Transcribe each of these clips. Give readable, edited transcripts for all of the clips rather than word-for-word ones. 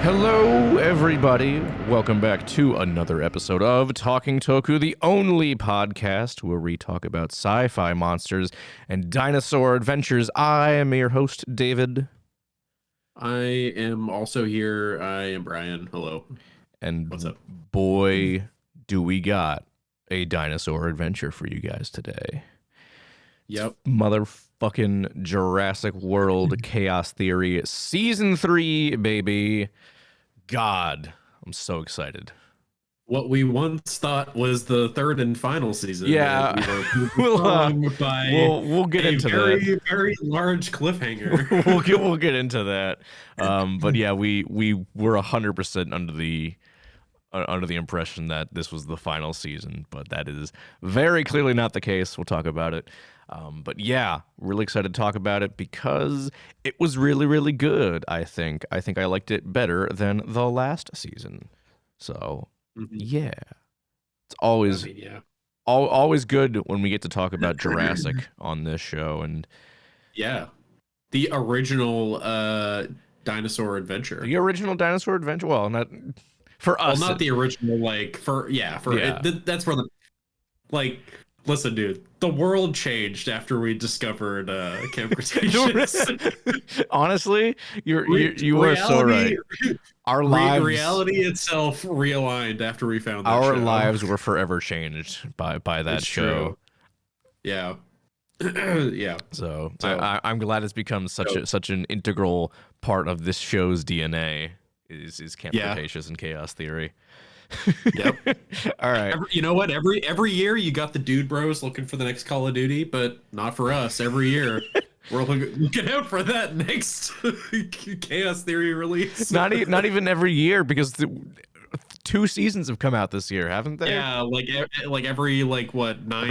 Hello, everybody. Welcome back to another episode of Talking Toku, the only podcast where we talk about sci-fi monsters and dinosaur adventures. I am your host, David. I am also here. I am Brian. Hello. And what's up? Boy, do we got a dinosaur adventure for you guys today. Yep. Motherfucking Jurassic World Chaos Theory Season 3, baby. God, I'm so excited. What we once thought was the third and final season. Yeah, we'll get into that. Very large cliffhanger. we'll get into that. But yeah, we were 100% under the impression that this was the final season, but that is very clearly not the case. We'll talk about it. But yeah, really excited to talk about it because it was really, really good. I think I liked it better than the last season. So yeah, it's always always good when we get to talk about Jurassic on this show. And yeah, the original dinosaur adventure. The original dinosaur adventure. Well, not for us. Well, not the original. That's where the Listen, dude, the world changed after we discovered Camp Cretaceous. Honestly, you are so right. Our reality itself realigned after we found that our show. lives were forever changed by that show. True. Yeah. Yeah. So I'm glad it's become such an integral part of this show's DNA is Camp Cretaceous and Chaos Theory. Yep. All right. You know what? Every year you got the dude bros looking for the next Call of Duty, but not for us. Every year we're looking out for that next Chaos Theory release. Not even every year, because 2 seasons have come out this year, haven't they? Yeah, every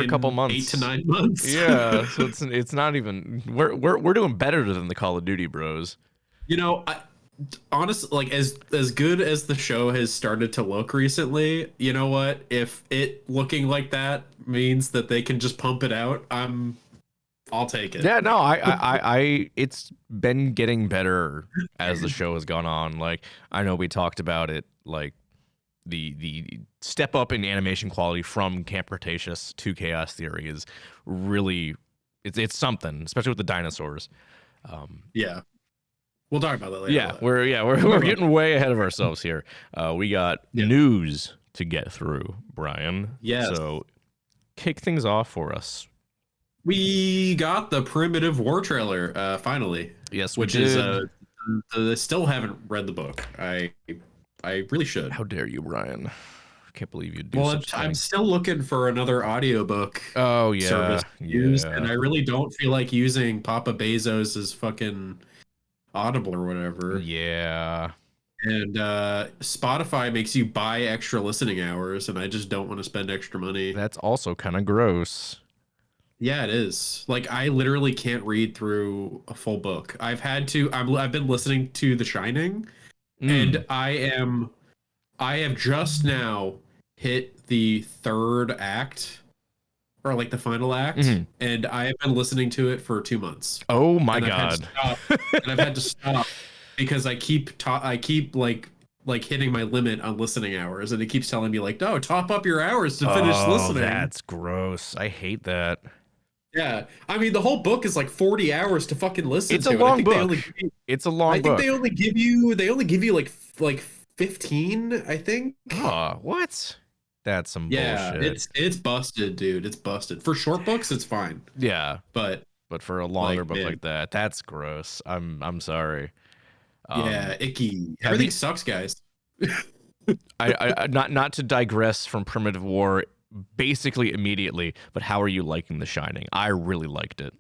couple months, 8 to 9 months. Yeah, so it's not even. We're doing better than the Call of Duty bros. You know, honestly, as good as the show has started to look recently, you know what? If it looking like that means that they can just pump it out, I'll take it. Yeah, no, I it's been getting better as the show has gone on. Like, I know we talked about it, like the step up in animation quality from Camp Cretaceous to Chaos Theory is really it's something, especially with the dinosaurs. Yeah. We'll talk about that later. Yeah, we're getting way ahead of ourselves here. We got news to get through, Brian. Yes. So kick things off for us. We got the Primitive War trailer finally. Yes, which is I still haven't read the book. I really should. How dare you, Brian? I can't believe you do. Well, I'm still looking for another audiobook. Oh yeah, service and I really don't feel like using Papa Bezos's fucking Audible or whatever. Yeah. And Spotify makes you buy extra listening hours, and I just don't want to spend extra money. That's also kind of gross. Yeah, it is. Like, I literally can't read through a full book. I've been listening to The Shining, and I have just now hit the third act, or like the final act, and I have been listening to it for 2 months. Oh my god! And I've had to stop because I keep like hitting my limit on listening hours, and it keeps telling me like, no, top up your hours to finish listening. That's gross. I hate that. Yeah, I mean the whole book is like 40 hours to fucking listen. It's a long book. It's a long book. I think they only give you like 15. I think. Oh, what? That's some bullshit. It's busted, dude. It's busted. For short books, it's fine. Yeah, but for a longer book like that, that's gross. I'm sorry. Yeah, icky. Everything sucks, guys. I not to digress from Primitive War basically immediately, but how are you liking The Shining? I really liked it.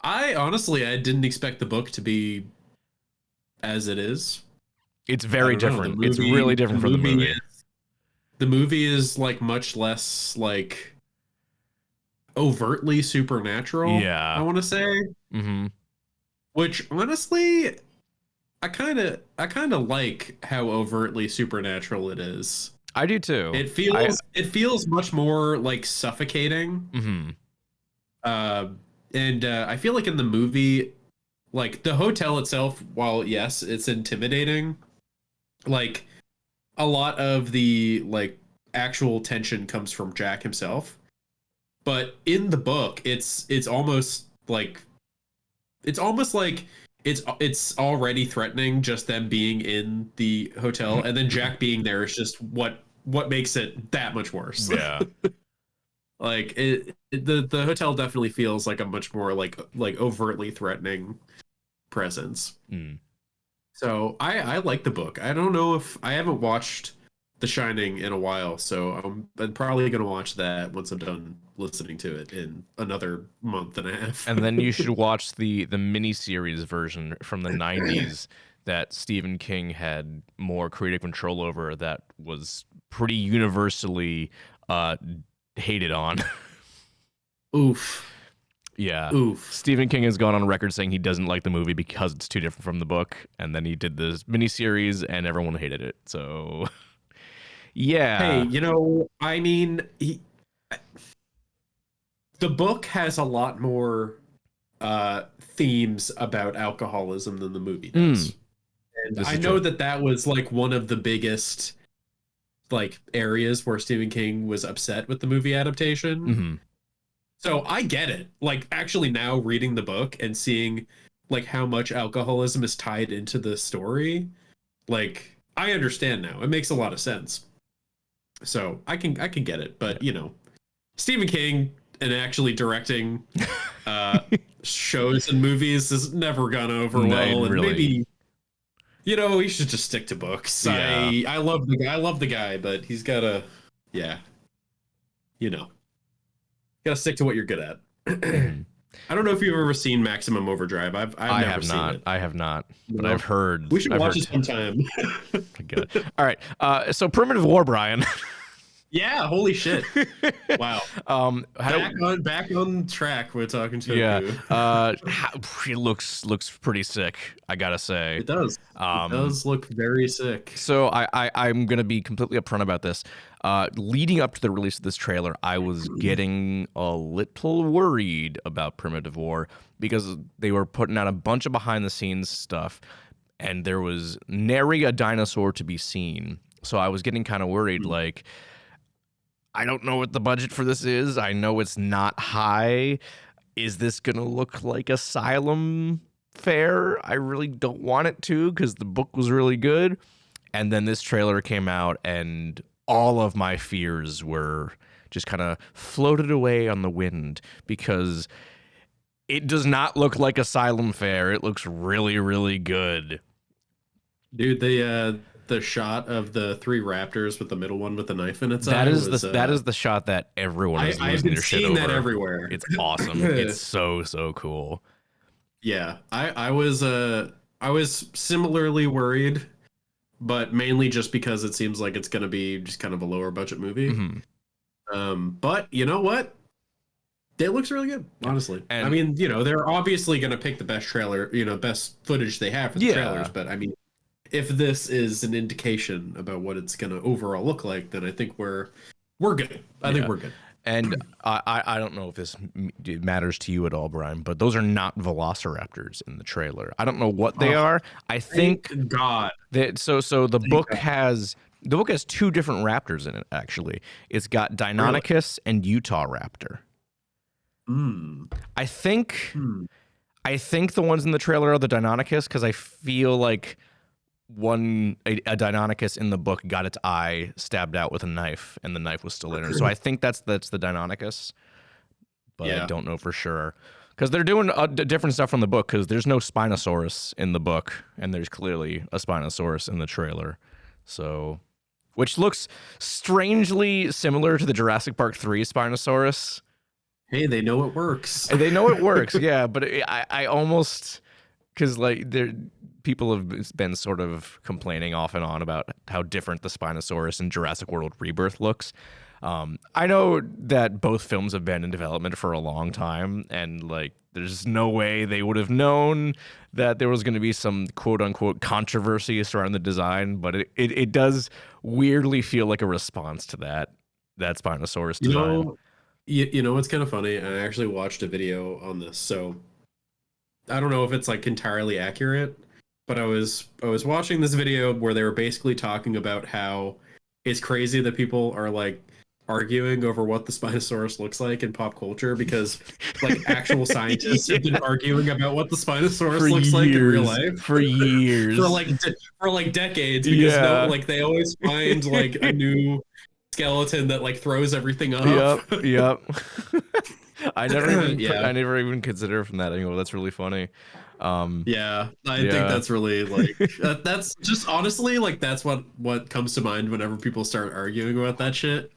I didn't expect the book to be as it is. It's very different. It's really different from the movie. The movie is like much less like overtly supernatural. Yeah, I want to say. Which honestly, I kind of like how overtly supernatural it is. I do too. It feels much more like suffocating. And I feel like in the movie, like the hotel itself, while yes, it's intimidating, like a lot of the like actual tension comes from Jack himself. But in the book, it's almost like it's already threatening just them being in the hotel, and then Jack being there is just what makes it that much worse. Yeah. Like the hotel definitely feels like a much more like overtly threatening presence. Mm. So I like the book. I don't know if I haven't watched The Shining in a while, so I'm probably gonna watch that once I'm done listening to it in another month and a half. And then you should watch the miniseries version from the 90s that Stephen King had more creative control over, that was pretty universally hated on. Oof. Yeah. Oof. Stephen King has gone on record saying he doesn't like the movie because it's too different from the book, and then he did this miniseries and everyone hated it. So yeah. Hey, I mean, the book has a lot more themes about alcoholism than the movie does. And I know that was like one of the biggest like areas where Stephen King was upset with the movie adaptation. Mm-hmm. So I get it. Like actually now reading the book and seeing like how much alcoholism is tied into the story, like I understand now. It makes a lot of sense. So I can get it, but Stephen King and actually directing shows and movies has never gone over well, and really. maybe he should just stick to books. Yeah. I love the guy, but he's gotta gotta stick to what you're good at. I don't know if you've ever seen Maximum Overdrive. I've never seen it. I have not, but I've heard. We should watch it sometime. Good. All right. So Primitive War, Brian. Yeah, holy shit! Wow. Back on track. We're talking to it looks pretty sick, I gotta say. It does. It does look very sick. So I'm gonna be completely upfront about this. Leading up to the release of this trailer, I was getting a little worried about Primitive War because they were putting out a bunch of behind the scenes stuff, and there was nary a dinosaur to be seen. So I was getting kind of worried, like, I don't know what the budget for this is. I know it's not high. Is this going to look like Asylum fare? I really don't want it to, because the book was really good. And then this trailer came out and all of my fears were just kind of floated away on the wind, because it does not look like Asylum fare. It looks really, really good. Dude, the shot of the three raptors with the middle one with the knife in its eye. That is the shot that everyone is losing their shit over. I've been seeing that everywhere. It's awesome. It's so cool. Yeah, I was similarly worried, but mainly just because it seems like it's gonna be just kind of a lower budget movie. Mm-hmm. But you know what? It looks really good, honestly. And, I mean, they're obviously gonna pick the best trailer, best footage they have for the trailers. But I mean, if this is an indication about what it's going to overall look like, then I think we're good. I think we're good. And I don't know if this matters to you at all, Brian, but those are not velociraptors in the trailer. I don't know what they are. I think God. So the book has two different raptors in it. Actually, it's got Deinonychus and Utah raptor. I think the ones in the trailer are the Deinonychus, because I feel like a Deinonychus in the book got its eye stabbed out with a knife, and the knife was still in her. So I think that's the Deinonychus, but I don't know for sure, because they're doing different stuff from the book, because there's no Spinosaurus in the book, and there's clearly a Spinosaurus in the trailer. So, which looks strangely similar to the Jurassic Park 3 Spinosaurus. Hey, they know it works. They know it works, yeah, but I almost, because like people have been sort of complaining off and on about how different the Spinosaurus in Jurassic World Rebirth looks. I know that both films have been in development for a long time, and like there's no way they would have known that there was going to be some quote unquote controversy surrounding the design, but it does weirdly feel like a response to that Spinosaurus design. You know what's kind of funny? I actually watched a video on this, so I don't know if it's like entirely accurate, but I was watching this video where they were basically talking about how it's crazy that people are like arguing over what the Spinosaurus looks like in pop culture because like actual scientists have been arguing about what the Spinosaurus looks like in real life for years, for like decades because no, like they always find like a new skeleton that like throws everything up. Yep. I never even considered from that angle. That's really funny. I think that's really like that's just honestly like that's what comes to mind whenever people start arguing about that shit.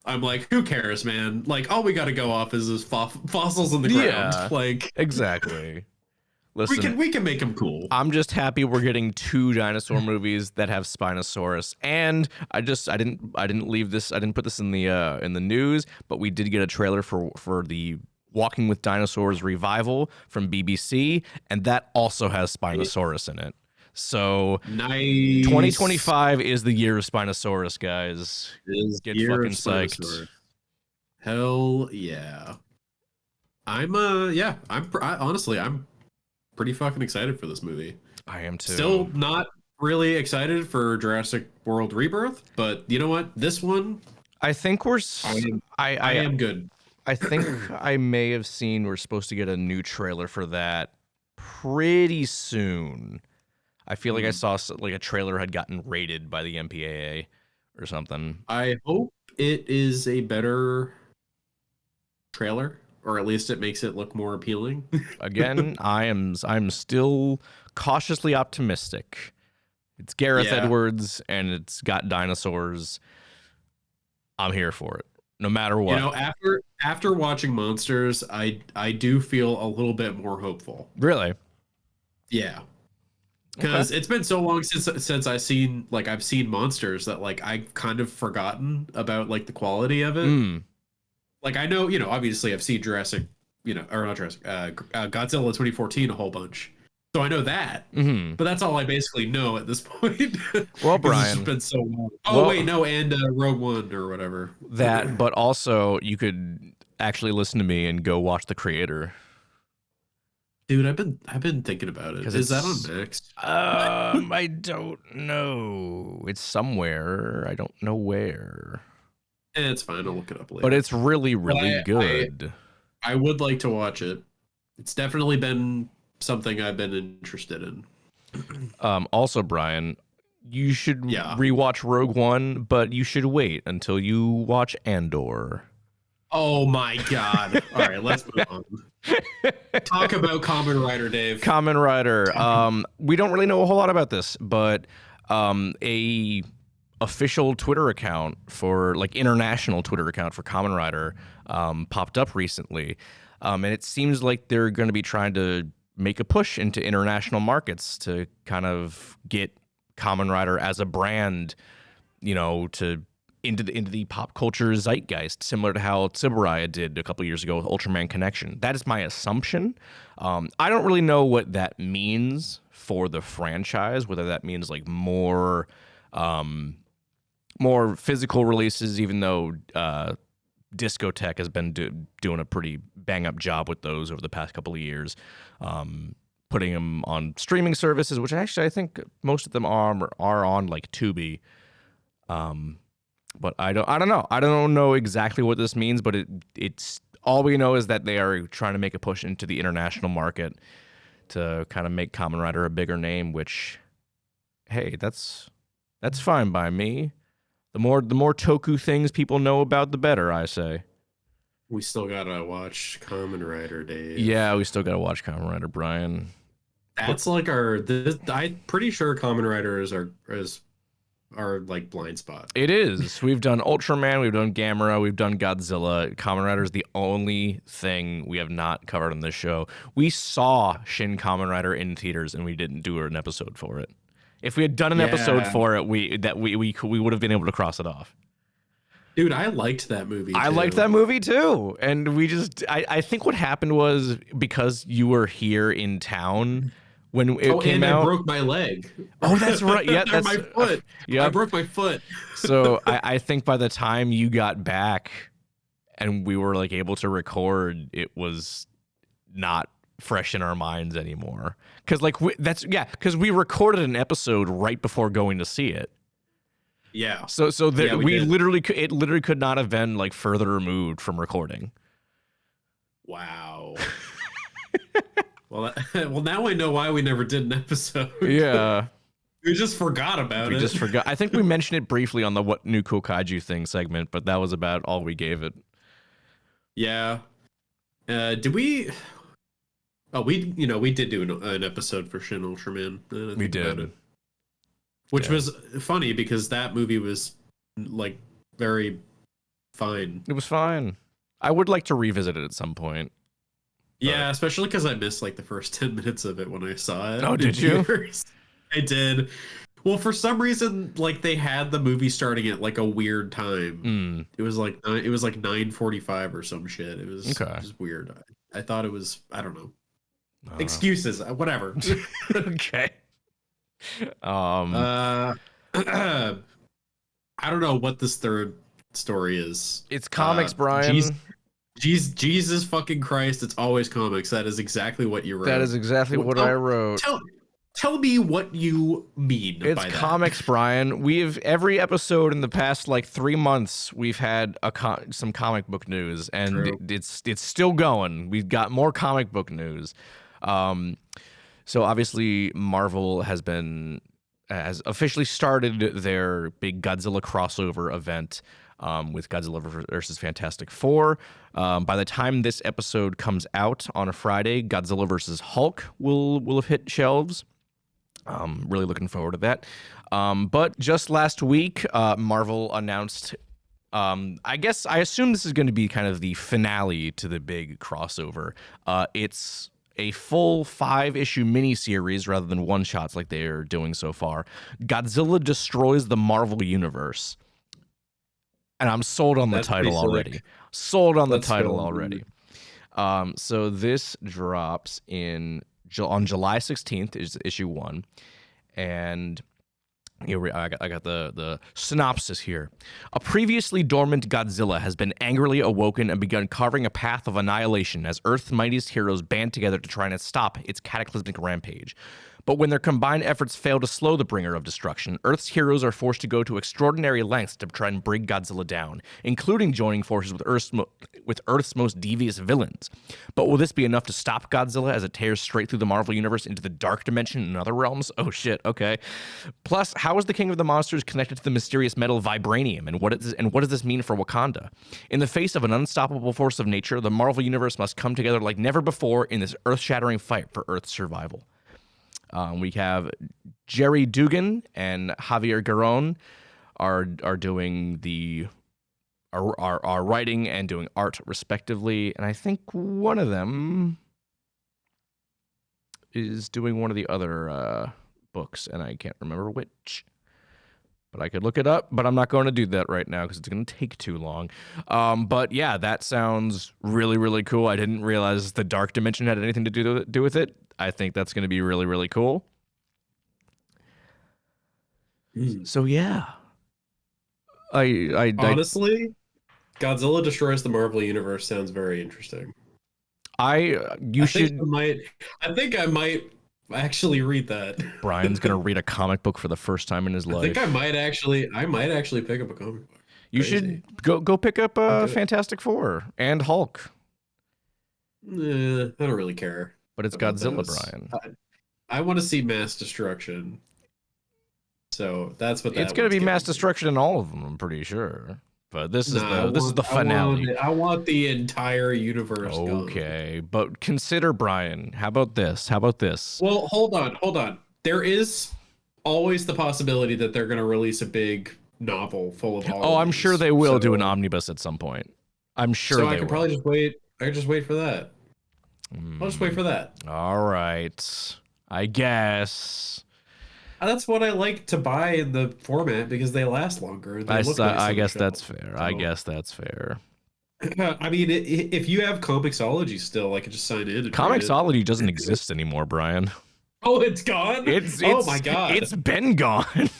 I'm like, who cares, man? Like, all we got to go off is fossils in the ground. Yeah, like, exactly. Listen, we can make them cool. I'm just happy we're getting 2 dinosaur movies that have Spinosaurus, and I didn't leave this. I didn't put this in the news, but we did get a trailer for the Walking with Dinosaurs revival from BBC, and that also has Spinosaurus in it. So nice. 2025 is the year of Spinosaurus, guys. Get fucking psyched. Hell yeah. I'm honestly I'm pretty fucking excited for this movie. I am too. Still not really excited for Jurassic World Rebirth, but you know what? This one I think I am good. I think I may have seen we're supposed to get a new trailer for that pretty soon. I feel like I saw like a trailer had gotten rated by the MPAA or something. I hope it is a better trailer, or at least it makes it look more appealing. Again, I'm still cautiously optimistic. It's Gareth Edwards and it's got dinosaurs. I'm here for it, no matter what. You know, after watching Monsters, I do feel a little bit more hopeful. Really? Yeah. Because it's been so long since I've seen Monsters that like I've kind of forgotten about like the quality of it. Like I know, you know, obviously I've seen Godzilla 2014 a whole bunch, so I know that. But that's all I basically know at this point. Well, Brian, it's been so long. Oh wait, no, and Rogue One or whatever. That, but also you could actually listen to me and go watch The Creator. Dude, I've been thinking about it. Is that on Max? I don't know. It's somewhere. I don't know where. It's fine. I'll look it up later. But it's really, really good. I would like to watch it. It's definitely been something I've been interested in. Also, Brian, you should rewatch Rogue One, but you should wait until you watch Andor. Oh my God. All right, let's move on. Talk about Kamen Rider, Dave. Kamen Rider. We don't really know a whole lot about this, but a official Twitter account for like international Twitter account for Kamen Rider popped up recently. And it seems like they're going to be trying to make a push into international markets to kind of get Kamen Rider as a brand, you know, into the pop culture zeitgeist, similar to how Tsuburaya did a couple years ago with Ultraman Connection. That is my assumption. I don't really know what that means for the franchise, whether that means like more physical releases, even though Discotech has been doing a pretty bang-up job with those over the past couple of years, putting them on streaming services, which actually I think most of them are on like Tubi. But I don't know. I don't know exactly what this means, but it's all we know is that they are trying to make a push into the international market to kind of make Kamen Rider a bigger name, which, hey, that's fine by me. The more Toku things people know about, the better, I say. We still gotta watch Kamen Rider, Dave. Yeah, we still gotta watch Kamen Rider, Brian. That's like I'm pretty sure Kamen Rider is our like blind spot. It is. We've done Ultraman, we've done Gamera, we've done Godzilla. Kamen Rider is the only thing we have not covered on this show. We saw Shin Kamen Rider in theaters and we didn't do an episode for it. If we had done an episode for it, we would have been able to cross it off. Dude, I liked that movie too. I liked that movie too. And I think what happened was because you were here in town when it came out. I broke my leg. Oh, that's right. Yeah, that's my foot. Yeah, I broke my foot. So I think by the time you got back and we were like able to record, it was not fresh in our minds anymore. Because because we recorded an episode right before going to see it. Yeah. So we literally could not have been like further removed from recording. Wow. Well, now I know why we never did an episode. Yeah. We just forgot about it. We just forgot. I think we mentioned it briefly on the What New Cool Kaiju Thing segment, but that was about all we gave it. Yeah. Did we? Oh, we did do an episode for Shin Ultraman. We did. Which was funny because that movie was like very fine. It was fine. I would like to revisit it at some point. Yeah, especially because I missed like the first 10 minutes of it when I saw it. Oh, did you? I did. Well, for some reason, like they had the movie starting at like a weird time. It was like 9:45 or some shit. It was just weird. I thought it was, I don't know. Excuses, whatever. Okay. I don't know what this third story is. It's comics, Brian. Jesus fucking Christ, it's always comics. That is exactly what you wrote. That is exactly what I wrote. Tell me what you mean by that. It's comics, Brian. We've every episode in the past like 3 months we've had some comic book news, and it's still going. We've got more comic book news. So obviously Marvel has officially started their big Godzilla crossover event with Godzilla versus Fantastic Four. By the time this episode comes out on a Friday, Godzilla versus Hulk will have hit shelves. Really looking forward to that. But just last week, Marvel announced, I assume this is going to be kind of the finale to the big crossover. It's a full 5-issue miniseries rather than one-shots like they're doing so far. Godzilla Destroys the Marvel Universe. And I'm sold on the title already. Sold on the title already. So this drops on July 16th is issue 1. And here I got the synopsis here. A previously dormant Godzilla has been angrily awoken and begun carving a path of annihilation as Earth's mightiest heroes band together to try and stop its cataclysmic rampage. But when their combined efforts fail to slow the bringer of destruction, Earth's heroes are forced to go to extraordinary lengths to try and bring Godzilla down, including joining forces with Earth's most devious villains. But will this be enough to stop Godzilla as it tears straight through the Marvel Universe into the dark dimension and other realms? Oh shit, okay. Plus, how is the King of the Monsters connected to the mysterious metal vibranium, and what does this mean for Wakanda? In the face of an unstoppable force of nature, the Marvel Universe must come together like never before in this earth-shattering fight for Earth's survival. We have Jerry Dugan and Javier Garron are doing are writing and doing art respectively, and I think one of them is doing one of the other books, and I can't remember which. But I could look it up, but I'm not going to do that right now because it's going to take too long. But yeah, that sounds really, really cool. I didn't realize the dark dimension had anything to do with it. I think that's going to be really, really cool. So yeah, I honestly, Godzilla Destroys the Marvel Universe sounds very interesting. I think I might actually read that. Brian's gonna read a comic book for the first time in his life. I think I might actually pick up a comic book. You should go pick up Fantastic Four and Hulk. I don't really care. But it's Godzilla, Brian. I want to see mass destruction. So that's what it's going to be mass destruction in all of them, I'm pretty sure. But this is the finale. I want the entire universe. Okay, but consider, Brian. How about this? Well, hold on. There is always the possibility that they're going to release a big novel full of all. Oh, I'm sure they will do an omnibus at some point. I'm sure. So I could probably just wait. I could just wait for that. I'll just wait for that. All right. I guess. That's what I like to buy in the format because they last longer. I guess that's fair. I guess that's fair. I mean, if you have Comixology still, I could just sign in. Comixology doesn't exist anymore, Brian. Oh, it's gone? Oh my God. It's been gone.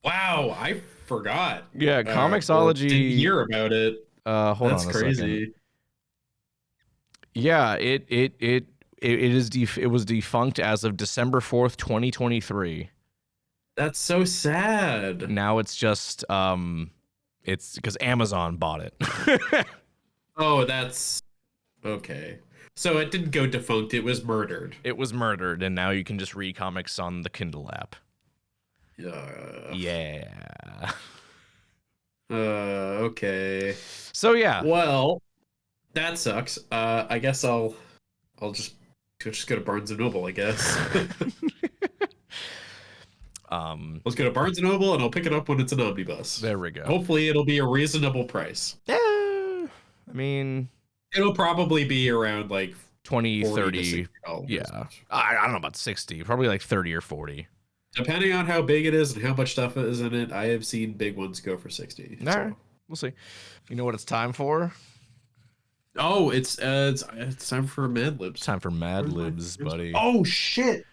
Wow, I forgot. Yeah, Comixology. Didn't hear about it. Hold on a That's crazy. Second. Yeah, it it was defunct as of December 4th, 2023. That's so sad. Now it's just it's because Amazon bought it. Oh, that's okay. So it didn't go defunct, it was murdered. It was murdered, and now you can just read comics on the Kindle app. Yeah. Okay. So yeah. Well, that sucks. I guess I'll just go to Barnes and Noble, I guess. Let's go to Barnes and Noble and I'll pick it up when it's an omnibus. There we go. Hopefully it'll be a reasonable price. Yeah. I mean, it'll probably be around like 20, 30. $40 Yeah. I don't know about 60. Probably like 30 or 40. Depending on how big it is and how much stuff is in it, I have seen big ones go for 60. All right. We'll see. You know what it's time for? Oh, it's time for Mad Libs. Time for Mad Libs, buddy. Oh shit.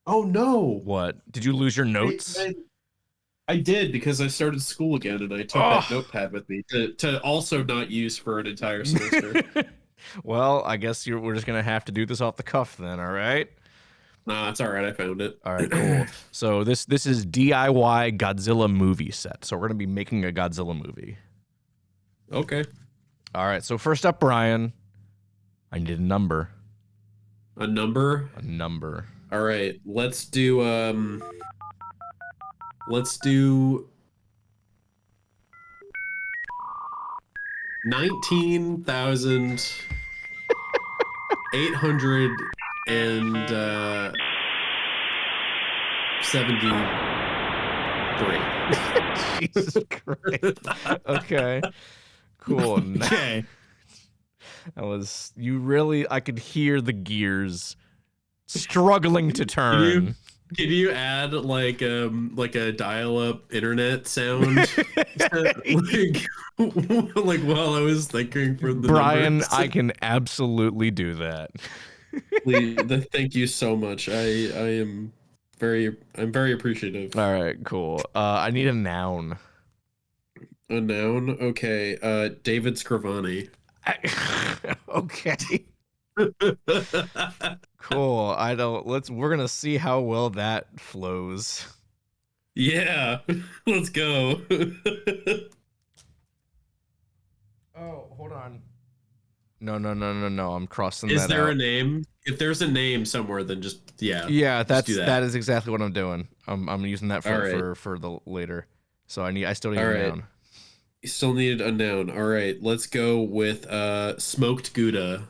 Oh no. What? Did you lose your notes? I did, because I started school again and I took that notepad with me to also not use for an entire semester. Well, I guess we're just going to have to do this off the cuff then, all right? Nah, it's all right. I found it. All right, cool. So this is DIY Godzilla movie set. So we're going to be making a Godzilla movie. Okay. All right, so first up, Brian, I need a number. A number? A number. All right, let's do 19,873. Jesus Christ. Okay. Cool. Okay. I could hear the gears struggling to turn. Can you add like a dial-up internet sound? like while I was thinking for the Brian, numbers? I can absolutely do that. Thank you so much. I'm very appreciative. All right, cool. I need a noun. A noun? Okay. David Scrivani. Okay. Cool. We're gonna see how well that flows. Yeah. Let's go. Oh, hold on. No. I'm crossing that out. Is there a name? If there's a name somewhere, then just Yeah, that is exactly what I'm doing. I'm using that for the later. So I still need a noun. You still needed a noun. All right, let's go with smoked Gouda.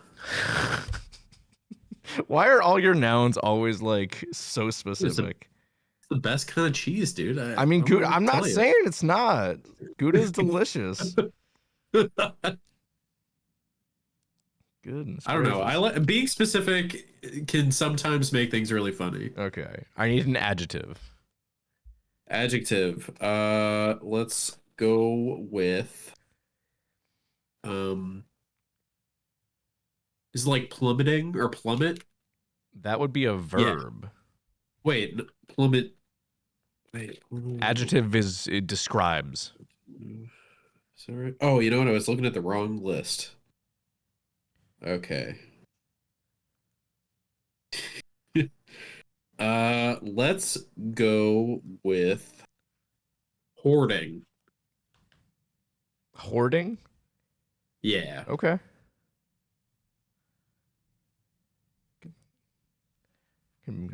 Why are all your nouns always like so specific? It's the best kind of cheese, dude. I mean, Gouda. I'm not saying it's not. Gouda is delicious. Goodness. I don't know. Being specific can sometimes make things really funny. Okay, I need an adjective. Adjective. Let's go with is it like plummeting or plummet? That would be a verb. Yeah. Wait, plummet. Wait. Adjective it describes. Sorry. Oh, you know what? I was looking at the wrong list. Okay. Let's go with hoarding. Hoarding? Yeah. Okay.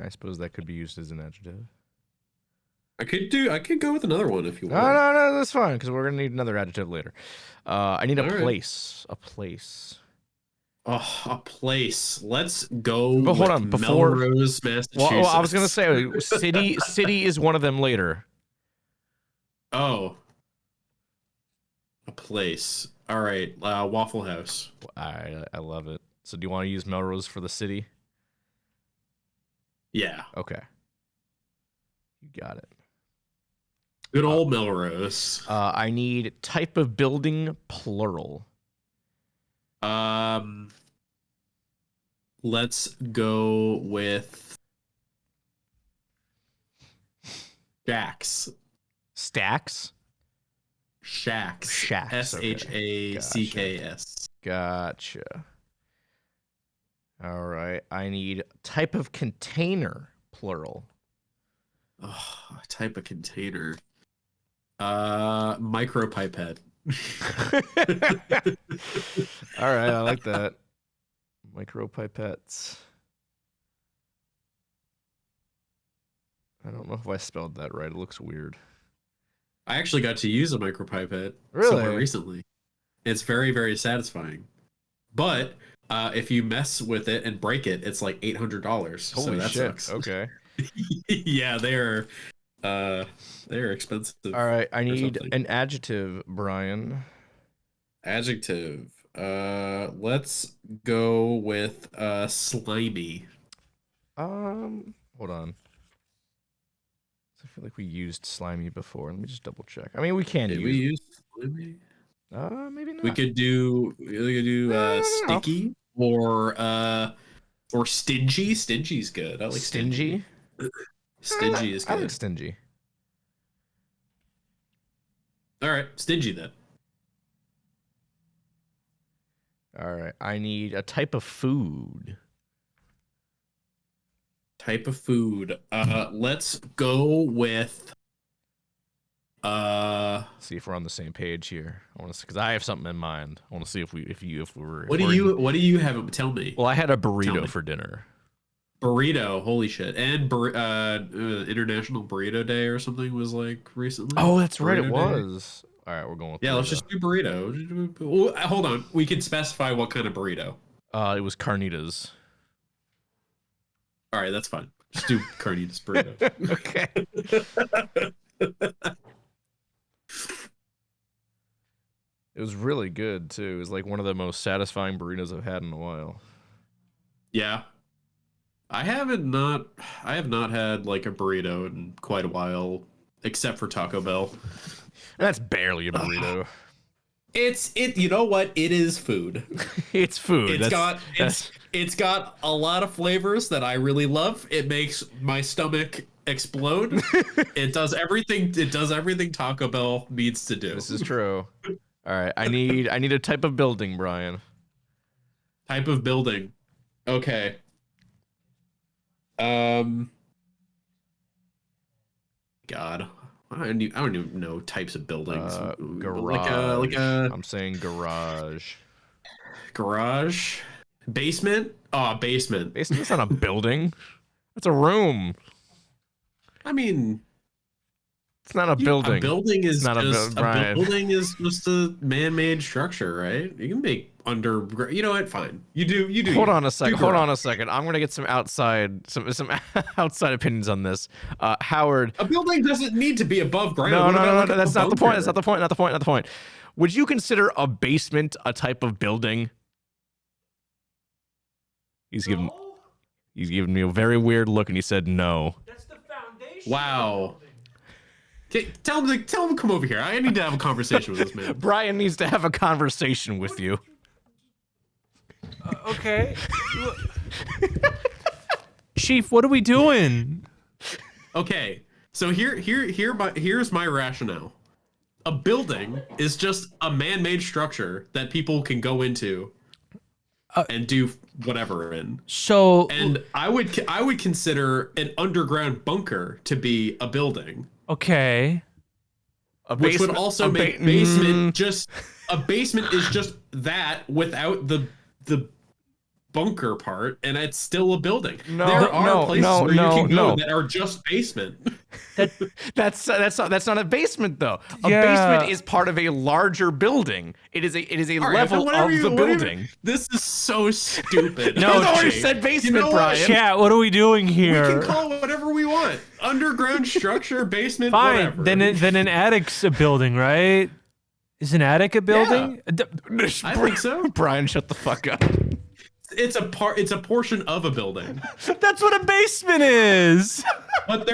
I suppose that could be used as an adjective. I could go with another one if you want. No, that's fine, because we're gonna need another adjective later. I need a place. Right. A place. Oh, a place. Let's go. But hold on, before Melrose, Massachusetts. Well, I was gonna say city is one of them later. Oh. A place. All right, Waffle House. I love it. So do you want to use Melrose for the city? Yeah. Okay. You got it. Good old Melrose. I need type of building, plural. Let's go with shacks. Stacks? Shacks. Shacks. SHACKS. Gotcha. All right. I need type of container, plural. Oh, type of container. Micropipette. All right, I like that. Micropipettes. I don't know if I spelled that right. It looks weird. I actually got to use a micropipette Really? somewhere recently. It's very, very satisfying. But if you mess with it and break it, it's like $800. Holy so that shit. sucks. Okay. Yeah, they're expensive. All right, I need an adjective, Brian. Adjective. Let's go with slimy. Hold on. I feel like we used slimy before. Let me just double check. I mean, we can Did use. we use slimy? Maybe not. We could do sticky or stingy. Stingy's good. I like stingy. Stingy is good. I like stingy. All right, stingy then. All right, I need a type of food. Type of food. Let's go with. See if we're on the same page here. I want to, because I have something in mind. I want to see if we're. What do you have? Tell me. Well, I had a burrito for dinner. Burrito, holy shit! And International Burrito Day or something was like recently. Oh, that's right, it Day. was. All right, we're going with. Yeah, burrito. let's just do burrito. Hold on, we can specify what kind of burrito. It was carnitas. All right, that's fine. Just do carnitas burrito. Okay. It was really good too. It was like one of the most satisfying burritos I've had in a while. Yeah. I have not had like a burrito in quite a while, except for Taco Bell. That's barely a burrito. You know what? It is food. It's food. It's got a lot of flavors that I really love. It makes my stomach explode. It does everything Taco Bell needs to do. This is true. All right, I need a type of building, Brian. Type of building. Okay. God, I don't even know types of buildings. Garage. I'm saying garage. Garage. Basement. Oh, basement. Basement's not a building. That's a room. I mean, it's not a building. A building is not just a building is just a man-made structure, right? You can make underground. You know what? Fine. You do. Hold on a second. I'm gonna get some outside opinions on this. Howard. A building doesn't need to be above ground. No. That's not the point. That's not the point. Would you consider a basement a type of building? He's giving me a very weird look, and he said no. That's the foundation. Wow. Okay, tell him to come over here. I need to have a conversation with this man. Brian needs to have a conversation with you. Okay. Chief, what are we doing? Okay, so here's my rationale. A building is just a man-made structure that people can go into and do whatever in. So, and I would consider an underground bunker to be a building. Okay. Which would also make basement just a basement is just that without the bunker part, and it's still a building. There are places where you can go that are just basement. That's not a basement though. A basement is part of a larger building. It is a level of the building. This is so stupid. No, you already said basement, Brian. Chat, what are we doing here? We can call it whatever we want. Underground structure, basement, fine. Whatever. Then an attic's a building, right? Is an attic a building? Yeah. I think so. Brian, shut the fuck up. It's a portion of a building. That's what a basement is. But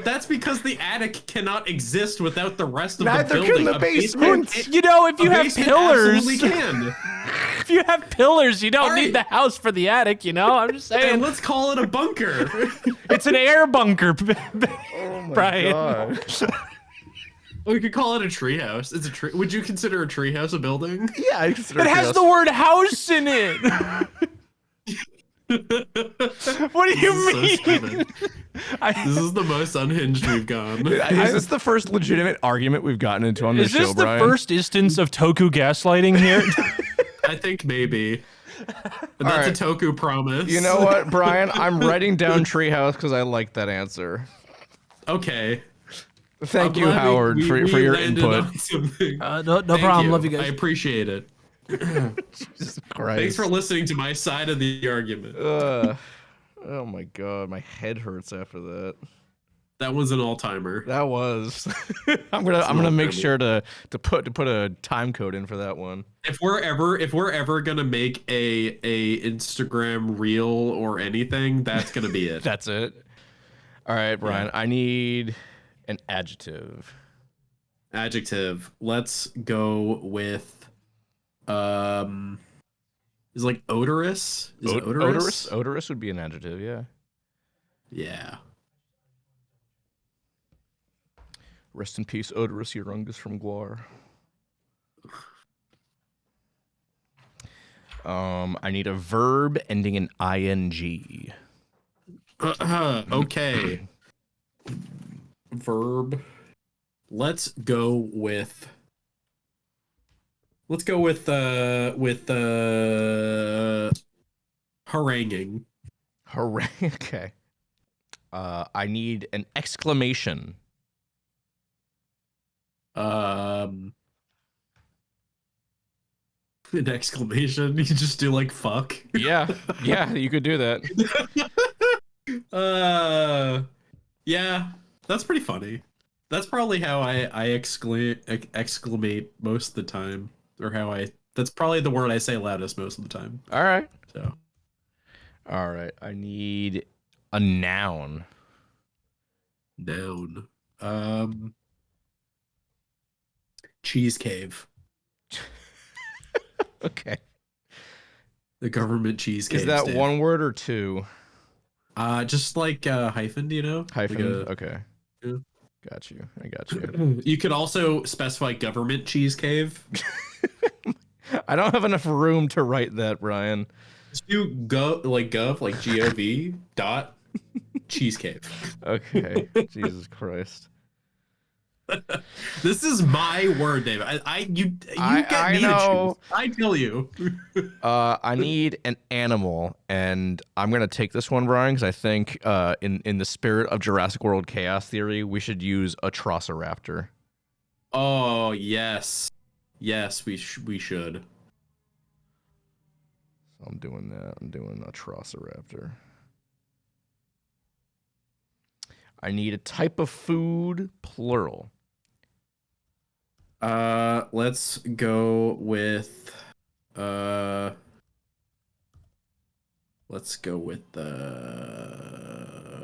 that's because the attic cannot exist without the rest of the building. Neither can the basement. If you have pillars, absolutely can. If you have pillars, you don't need the house for the attic, I'm just saying. And let's call it a bunker. It's an air bunker, Oh my Brian. God. We could call it a treehouse. It's a tree. Would you consider a treehouse a building? Yeah, I consider it has the word house in it. What do you mean? This is the most unhinged we've gone. Is this the first legitimate argument we've gotten into on this show, Is this Brian? the first instance of Toku gaslighting here? I think maybe. That's right. a Toku promise. You know what, Brian? I'm writing down Treehouse because I like that answer. Okay. Thank you, Howard, for your landed input. on something. No Thank problem. Love you I guys. appreciate it. Jesus Christ. Thanks for listening to my side of the argument. Oh my god, my head hurts after that. That was an all-timer. That was. I'm gonna make sure to put a time code in for that one. If we're ever gonna make a Instagram reel or anything, that's gonna be it. That's it. All right, Brian. I need an adjective. Adjective. Let's go with is like odorous. Is it odorous? Odorous would be an adjective. Yeah. Yeah. Rest in peace, Odorous Urungus from Guar. I need a verb ending in ing. Okay. Verb. Let's go with haranguing. Okay. I need an exclamation. An exclamation. You just do like fuck. Yeah, you could do that. Yeah, that's pretty funny. That's probably how I exclamate most of the time, or that's probably the word I say loudest most of the time. All right. So, all right. I need a noun. Noun. Cheese cave. Okay. The government cheese cave. Is that Dave. one word or two? Just like hyphen, you know? Hyphen. Like Okay. Yeah. Got you. I got you. You could also specify government cheese cave. I don't have enough room to write that, Brian. Just do gov like gov dot cheese cave. Okay. Jesus Christ. This is my word, David. You get me know. to choose. I tell you. I need an animal, and I'm gonna take this one, Brian, because I think in the spirit of Jurassic World chaos theory, we should use a Trosseraptor. Oh yes, we should. So I'm doing that. I'm doing a Trosseraptor. I need a type of food, plural. Let's go with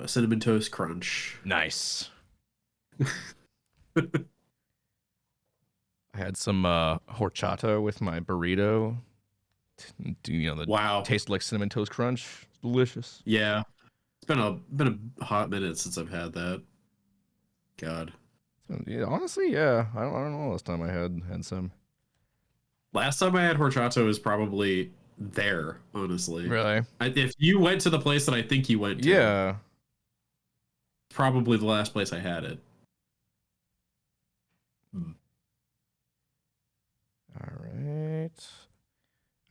cinnamon toast crunch. Nice. I had some horchata with my burrito. Wow. Tasted like cinnamon toast crunch. Delicious. Yeah. It's been a hot minute since I've had that. God. Yeah, honestly, yeah. I don't know last time I had some. Last time I had horchata was probably there, honestly. Really? If you went to the place that I think you went to, Yeah. probably the last place I had it.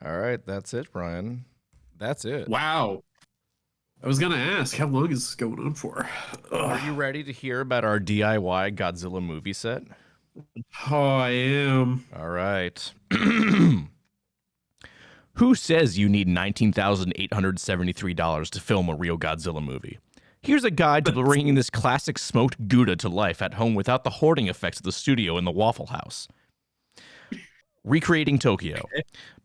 All right. That's it, Brian. That's it. Wow. I was gonna ask, how long is this going on for? Are you ready to hear about our DIY Godzilla movie set? Oh, I am. All right. Who says you need $19,873 to film a real Godzilla movie? Here's a guide to bringing this classic smoked Gouda to life at home without the hoarding effects of the studio in the Waffle House. Recreating Tokyo.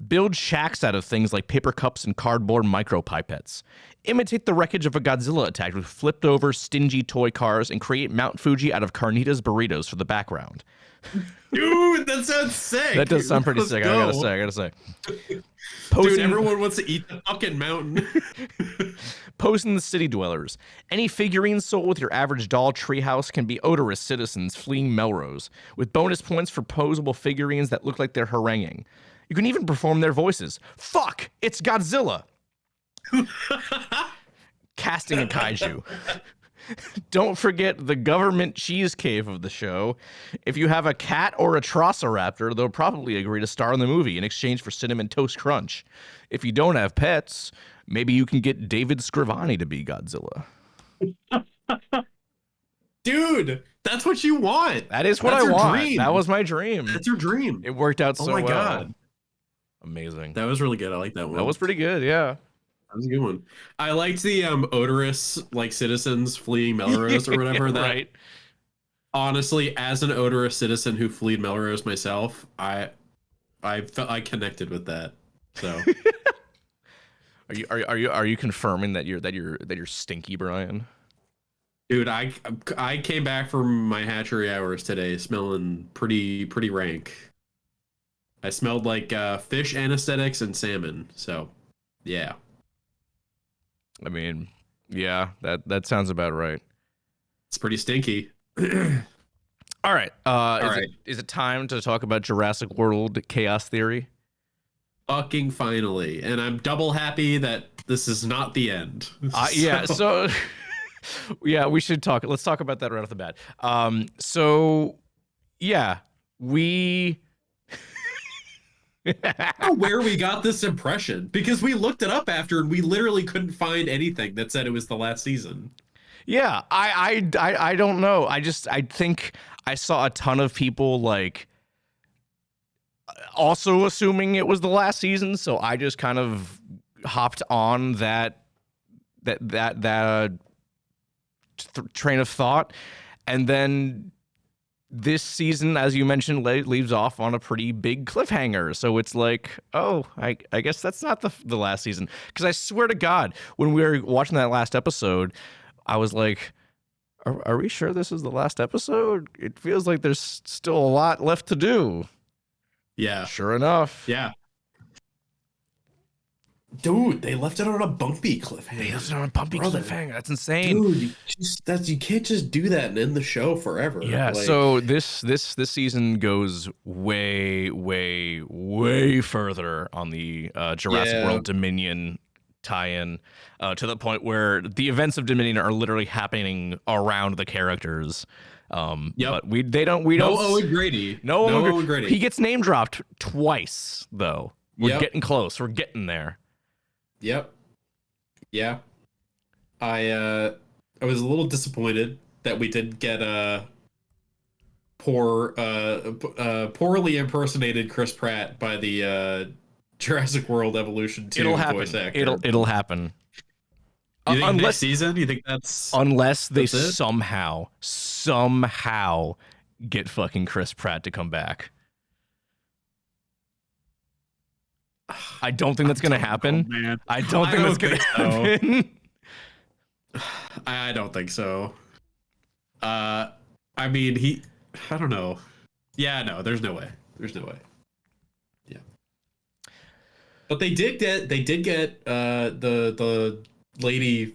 Build shacks out of things like paper cups and cardboard micropipettes. Imitate the wreckage of a Godzilla attack with flipped over, stingy toy cars and create Mount Fuji out of Carnitas burritos for the background. Dude, that sounds sick. That does sound pretty Let's sick. go. I gotta say. Dude, everyone wants to eat the fucking mountain. Posing the city dwellers. Any figurine sold with your average doll treehouse can be odorous citizens fleeing Melrose, with bonus points for posable figurines that look like they're haranguing. You can even perform their voices. Fuck! It's Godzilla! Casting a kaiju. Don't forget the government cheese cave of the show. If you have a cat or a Troceraptor, they'll probably agree to star in the movie in exchange for Cinnamon Toast Crunch. If you don't have pets, maybe you can get David Scrivani to be Godzilla. Dude, that's what you want. That is what That's I your want. dream. That was my dream. That's your dream. It worked out so well. Oh my god. Amazing. That was really good. I like that one. That was pretty good, yeah. That was a good one. I liked the odorous like citizens fleeing Melrose or whatever. That Right. honestly, as an odorous citizen who fled Melrose myself, I felt I connected with that. So Are you confirming that you're stinky, Brian? dude, I came back from my hatchery hours today smelling pretty rank. I smelled like fish anesthetics and salmon. So yeah. I mean, yeah, that sounds about right. It's pretty stinky. All right. right. Is it time to talk about Jurassic World Chaos Theory? Fucking finally. And I'm double happy that this is not the end. Yeah, so yeah, we should talk. Let's talk about that right off the bat. So yeah, we I don't know where we got this impression because we looked it up after and we literally couldn't find anything that said it was the last season. Yeah, I don't know. I think I saw a ton of people like also assuming it was the last season, so I just kind of hopped on that train of thought, and then this season, as you mentioned, leaves off on a pretty big cliffhanger. So it's like, oh, I guess that's not the last season. Because I swear to God, when we were watching that last episode, I was like, are we sure this is the last episode? It feels like there's still a lot left to do. Yeah. Sure enough. Yeah. Dude, they left it on a bumpy cliffhanger. They left it on a bumpy cliffhanger. That's insane. Dude, you can't just do that and end the show forever. Yeah, like, so this season goes way further on the Jurassic World Dominion tie-in to the point where the events of Dominion are literally happening around the characters. But we don't. No Owen Grady. No Owen Grady. He gets name dropped twice though. We're getting close. We're getting there. Yep. Yeah. I was a little disappointed that we didn't get a poorly impersonated Chris Pratt by the Jurassic World Evolution 2 voice actor. It'll happen. You think next season? You think that's unless they somehow get fucking Chris Pratt to come back? I don't think that's gonna happen. Man. I don't think that's gonna happen. I don't think so. I mean, I don't know. Yeah, no, there's no way. There's no way. Yeah. But they did get the lady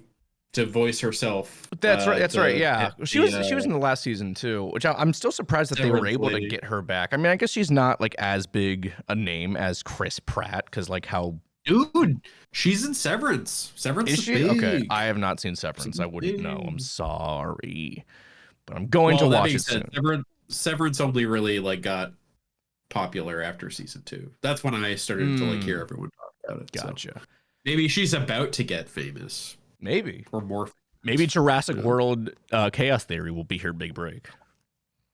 to voice herself. That's right. That's right. Yeah, she was in the last season too, which I'm still surprised that they were able to get her back. I mean, I guess she's not like as big a name as Chris Pratt because like how. Dude, she's in Severance. Severance is she? Big. Okay, I have not seen Severance. I wouldn't know. I'm sorry, but I'm going to watch it soon. Severance only really like got popular after season 2. That's when I started to like hear everyone talk about it. Gotcha. So maybe she's about to get famous. Maybe or more. Maybe Jurassic World Chaos Theory will be her big break.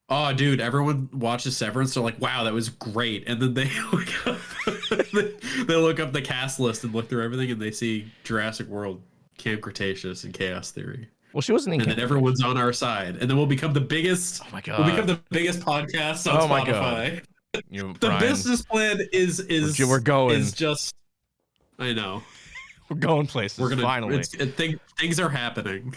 Oh, dude! Everyone watches Severance. They're like, "Wow, that was great!" And then they look up, they look up the cast list and look through everything, and they see Jurassic World, Camp Cretaceous, and Chaos Theory. Well, she wasn't in. And then everyone's on our side, and then we'll become the biggest. Oh my god! We'll become the biggest podcast on Spotify. My god! The business plan is we're going. Is just. I know. We're going places. We're gonna finally. Things are happening.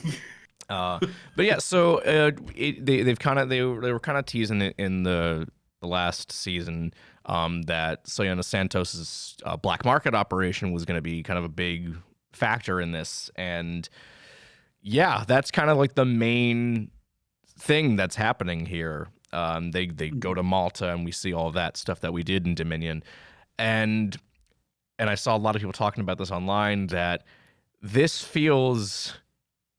But yeah, so they were kind of teasing it in the last season that Sayana Santos's black market operation was going to be kind of a big factor in this, and yeah, that's kind of like the main thing that's happening here. They go to Malta, and we see all of that stuff that we did in Dominion, and I saw a lot of people talking about this online that this feels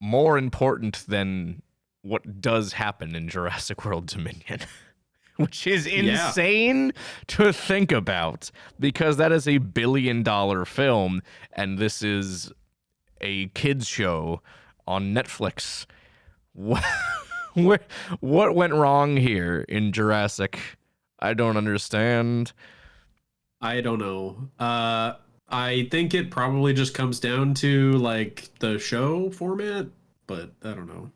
more important than what does happen in Jurassic World Dominion, which is insane to think about because that is $1 billion film and this is a kids show on Netflix. What went wrong here in Jurassic? I don't understand. I don't know. I think it probably just comes down to like the show format, but I don't know.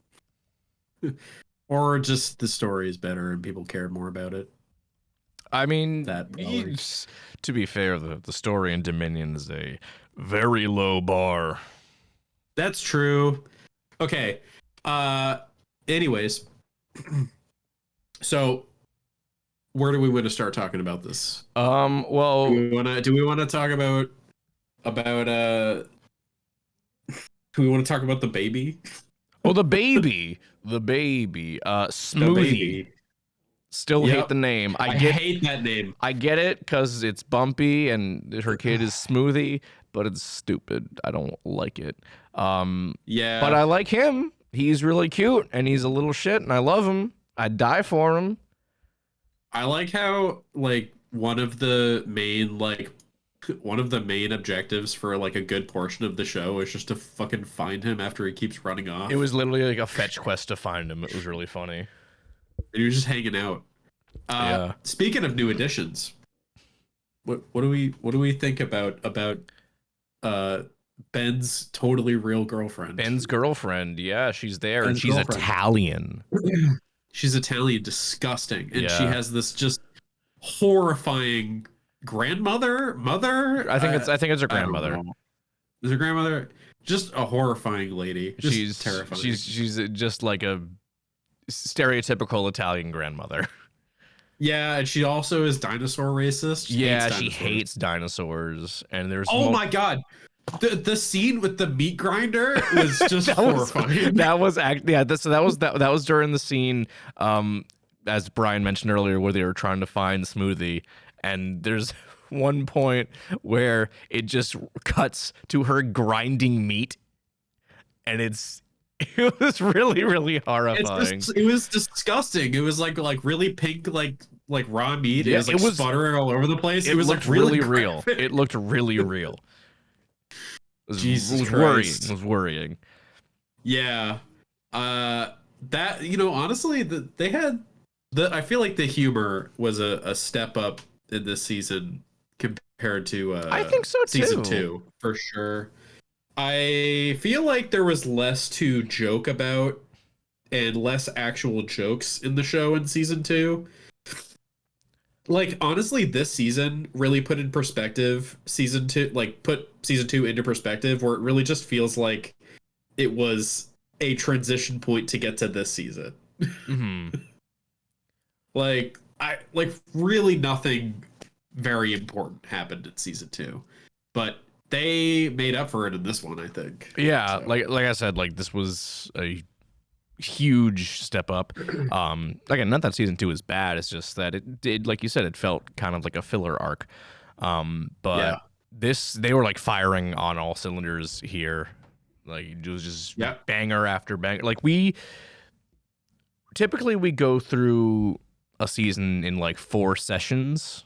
Or just the story is better and people care more about it. I mean, Probably. to be fair, the story in Dominion is a very low bar. That's true. Okay. Anyways, so where do we want to start talking about this? Well, do we want to talk about do we want to talk about the baby? oh, the baby, Smoothie. The baby. Still hate the name. I hate that name. I get it because it's bumpy and her kid is Smoothie, but it's stupid. I don't like it. Yeah. But I like him. He's really cute and he's a little shit and I love him. I'd die for him. I like how like one of the main objectives for like a good portion of the show is just to fucking find him after he keeps running off. It was literally like a fetch quest to find him. It was really funny. And he was just hanging out. Speaking of new additions, what do we think about Ben's totally real girlfriend? Ben's girlfriend, yeah, she's there and Ben's she's girlfriend. Italian. She's Italian, disgusting, and she Yeah. has this just horrifying mother. I think it's her grandmother. Is her grandmother just a horrifying lady? Just She's terrifying. She's just like a stereotypical Italian grandmother. Yeah, and she also is dinosaur racist. Yeah, hates she dinosaurs. hates dinosaurs. And there's Oh my god, the scene with the meat grinder was just horrifying. That was that was during the scene, as Brian mentioned earlier, where they were trying to find Smoothie, and there's one point where it just cuts to her grinding meat, and it was really, really horrifying. It was disgusting. It was like really pink, like raw meat. Yeah, it was sputtering all over the place. It was looked like really really real. It looked really real. Jesus it was Christ. worrying. It was worrying. Yeah. That, honestly, they had I feel like the humor was a step up in this season compared to I think so too. season 2 for sure. I feel like there was less to joke about and less actual jokes in the show in season 2. Like, honestly, this season really put in perspective season 2, like put season 2 into perspective, where it really just feels like it was a transition point to get to this season. Mm-hmm. Really nothing very important happened in season 2, but they made up for it in this one, I think. Yeah, So. like I said, like this was a huge step up. Again, not that season 2 is bad. It's just that it did, like you said, it felt kind of like a filler arc. But Yeah. they were like firing on all cylinders here. Like it was just banger after banger. Like we typically go through a season in like 4 sessions.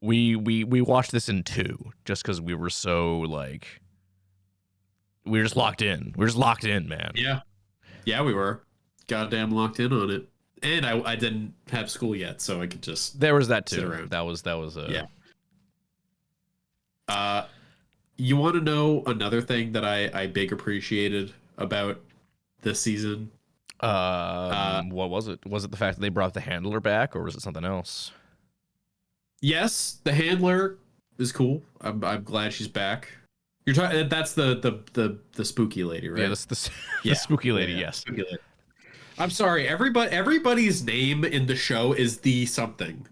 We watched this in 2 just because we were so like we were just locked in. We're just locked in, man. Yeah, we were goddamn locked in on it, and I didn't have school yet, so I could just There was that sit too. around. That was Yeah. You want to know another thing that I big appreciated about this season? What was it? Was it the fact that they brought the handler back, or was it something else? Yes, the handler is cool. I'm glad she's back. You're talking. That's the spooky lady, right? Yeah, that's the spooky lady. Yes. Spooky lady. I'm sorry. Everybody's name in the show is the something.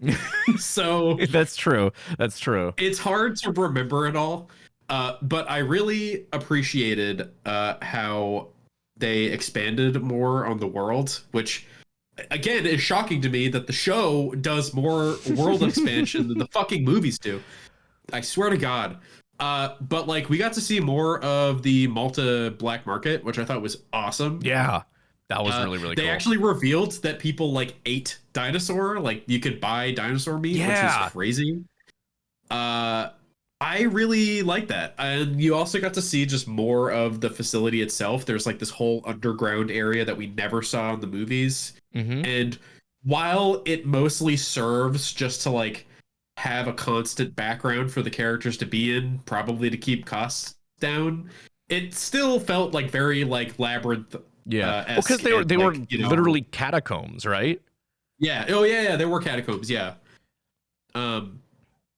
So That's true. That's true. it's hard to remember it all. But I really appreciated how they expanded more on the world, which again is shocking to me that the show does more world expansion than the fucking movies do. I swear to God. But like we got to see more of the Malta black market, which I thought was awesome. Yeah, that was really cool. They actually revealed that people like ate dinosaur, like you could buy dinosaur meat, which was crazy. I really like that. And you also got to see just more of the facility itself. There's like this whole underground area that we never saw in the movies. And while it mostly serves just to like have a constant background for the characters to be in, probably to keep costs down, it still felt like very like labyrinth. Yeah, because they were like, literally catacombs, right? Yeah. Oh yeah, there were catacombs. Yeah.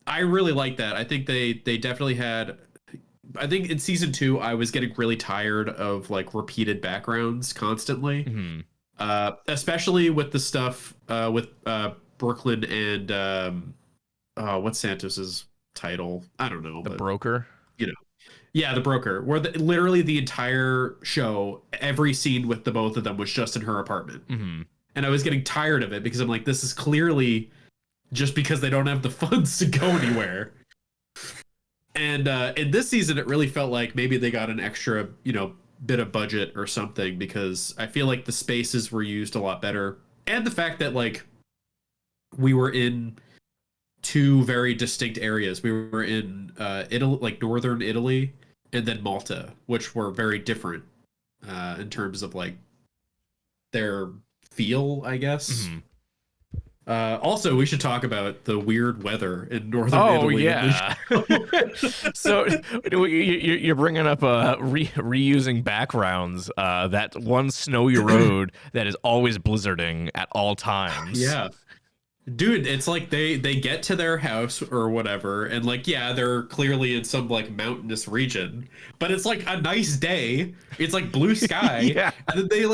I really like that. I think they definitely had. I think in season 2, I was getting really tired of like repeated backgrounds constantly, especially with the stuff with Brooklyn and what's Santos's title? I don't know. The broker. Yeah, the broker. Where literally the entire show, every scene with the both of them was just in her apartment, and I was getting tired of it because I'm like, this is clearly just because they don't have the funds to go anywhere. And in this season, it really felt like maybe they got an extra, bit of budget or something, because I feel like the spaces were used a lot better. And the fact that like we were in 2 very distinct areas. We were in Italy, like northern Italy, and then Malta, which were very different in terms of like their feel, I guess. Also, we should talk about the weird weather in northern Italy. Oh, yeah. So you're bringing up reusing backgrounds. That one snowy road that is always blizzarding at all times. Yeah. Dude, it's like they get to their house or whatever, and like, yeah, they're clearly in some like mountainous region, but it's like a nice day. It's like blue sky. Yeah. And then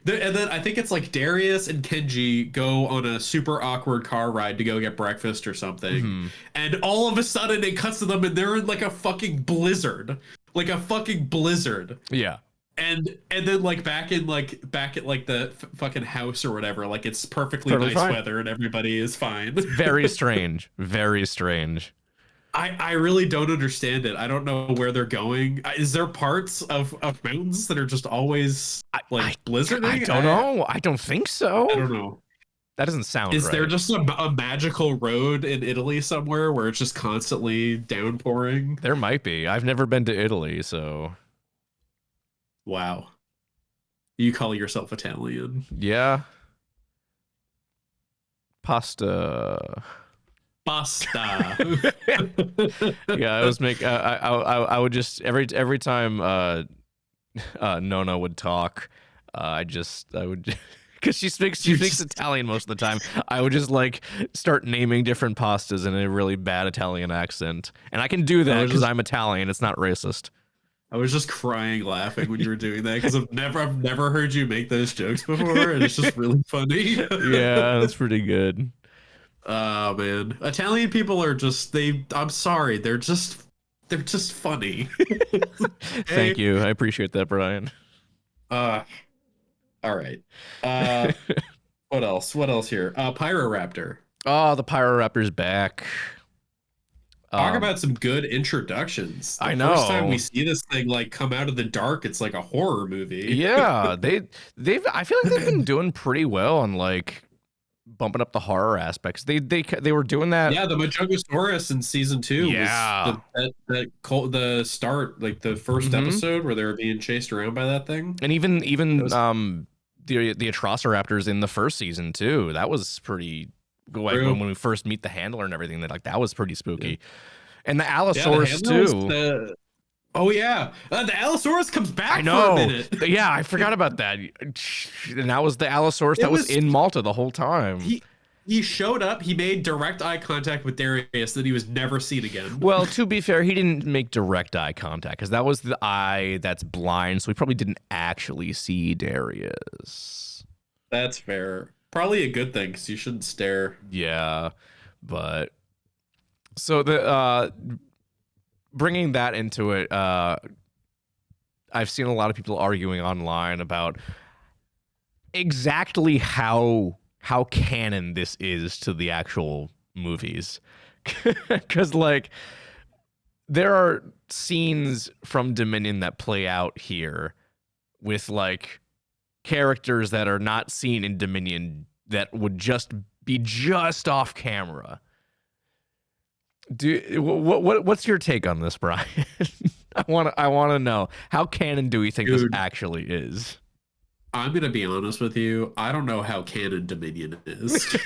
and then I think it's like Darius and Kenji go on a super awkward car ride to go get breakfast or something. And all of a sudden it cuts to them and they're in like a fucking blizzard. Like a fucking blizzard. Yeah. And then like back at like the fucking house or whatever, like it's perfectly Totally nice fine. weather and everybody is fine. Very strange. Very strange. I really don't understand it. I don't know where they're going. Is there parts of mountains that are just always like blizzarding? I don't know. I don't think so. I don't know. That doesn't sound right. Is there just a magical road in Italy somewhere where it's just constantly downpouring? There might be. I've never been to Italy, so. Wow. You call yourself Italian? Yeah. Pasta. Yeah, I was I would just every time Nona would talk, I would because she speaks Italian most of the time. I would just like start naming different pastas in a really bad Italian accent, and I can do that because I'm Italian. It's not racist. I was just crying laughing when you were doing that because I've never heard you make those jokes before, and it's just really funny. Yeah, that's pretty good. Oh man, Italian people are just I'm sorry, they're just funny. Thank you, I appreciate that, Brian. All right. What else here? Pyroraptor. Oh, the Pyroraptor's back. Talk about some good introductions. I know. First time we see this thing like come out of the dark, it's like a horror movie. Yeah, I feel like they've been doing pretty well on like bumping up the horror aspects. They were doing that. Yeah, the Majungasaurus in season 2 yeah. was the start, like the first episode where they were being chased around by that thing. And even the Atrociraptors in the first season too. That was pretty. Like when we first meet the handler and everything, that was pretty spooky. Yeah. And the Allosaurus too. Oh yeah, the Allosaurus comes back. I know. For a minute. Yeah, I forgot about that. And that was the Allosaurus that was in Malta the whole time. He showed up. He made direct eye contact with Darius, then he was never seen again. Well, to be fair, he didn't make direct eye contact because that was the eye that's blind, so he probably didn't actually see Darius. That's fair. Probably a good thing because you shouldn't stare. Yeah, but so the bringing that into it, I've seen a lot of people arguing online about exactly how canon this is to the actual movies, because like there are scenes from Dominion that play out here with like characters that are not seen in Dominion that would just be just off camera. What's your take on this, Brian? I want to know, how canon do we think this actually is? I'm gonna be honest with you. I don't know how canon Dominion is.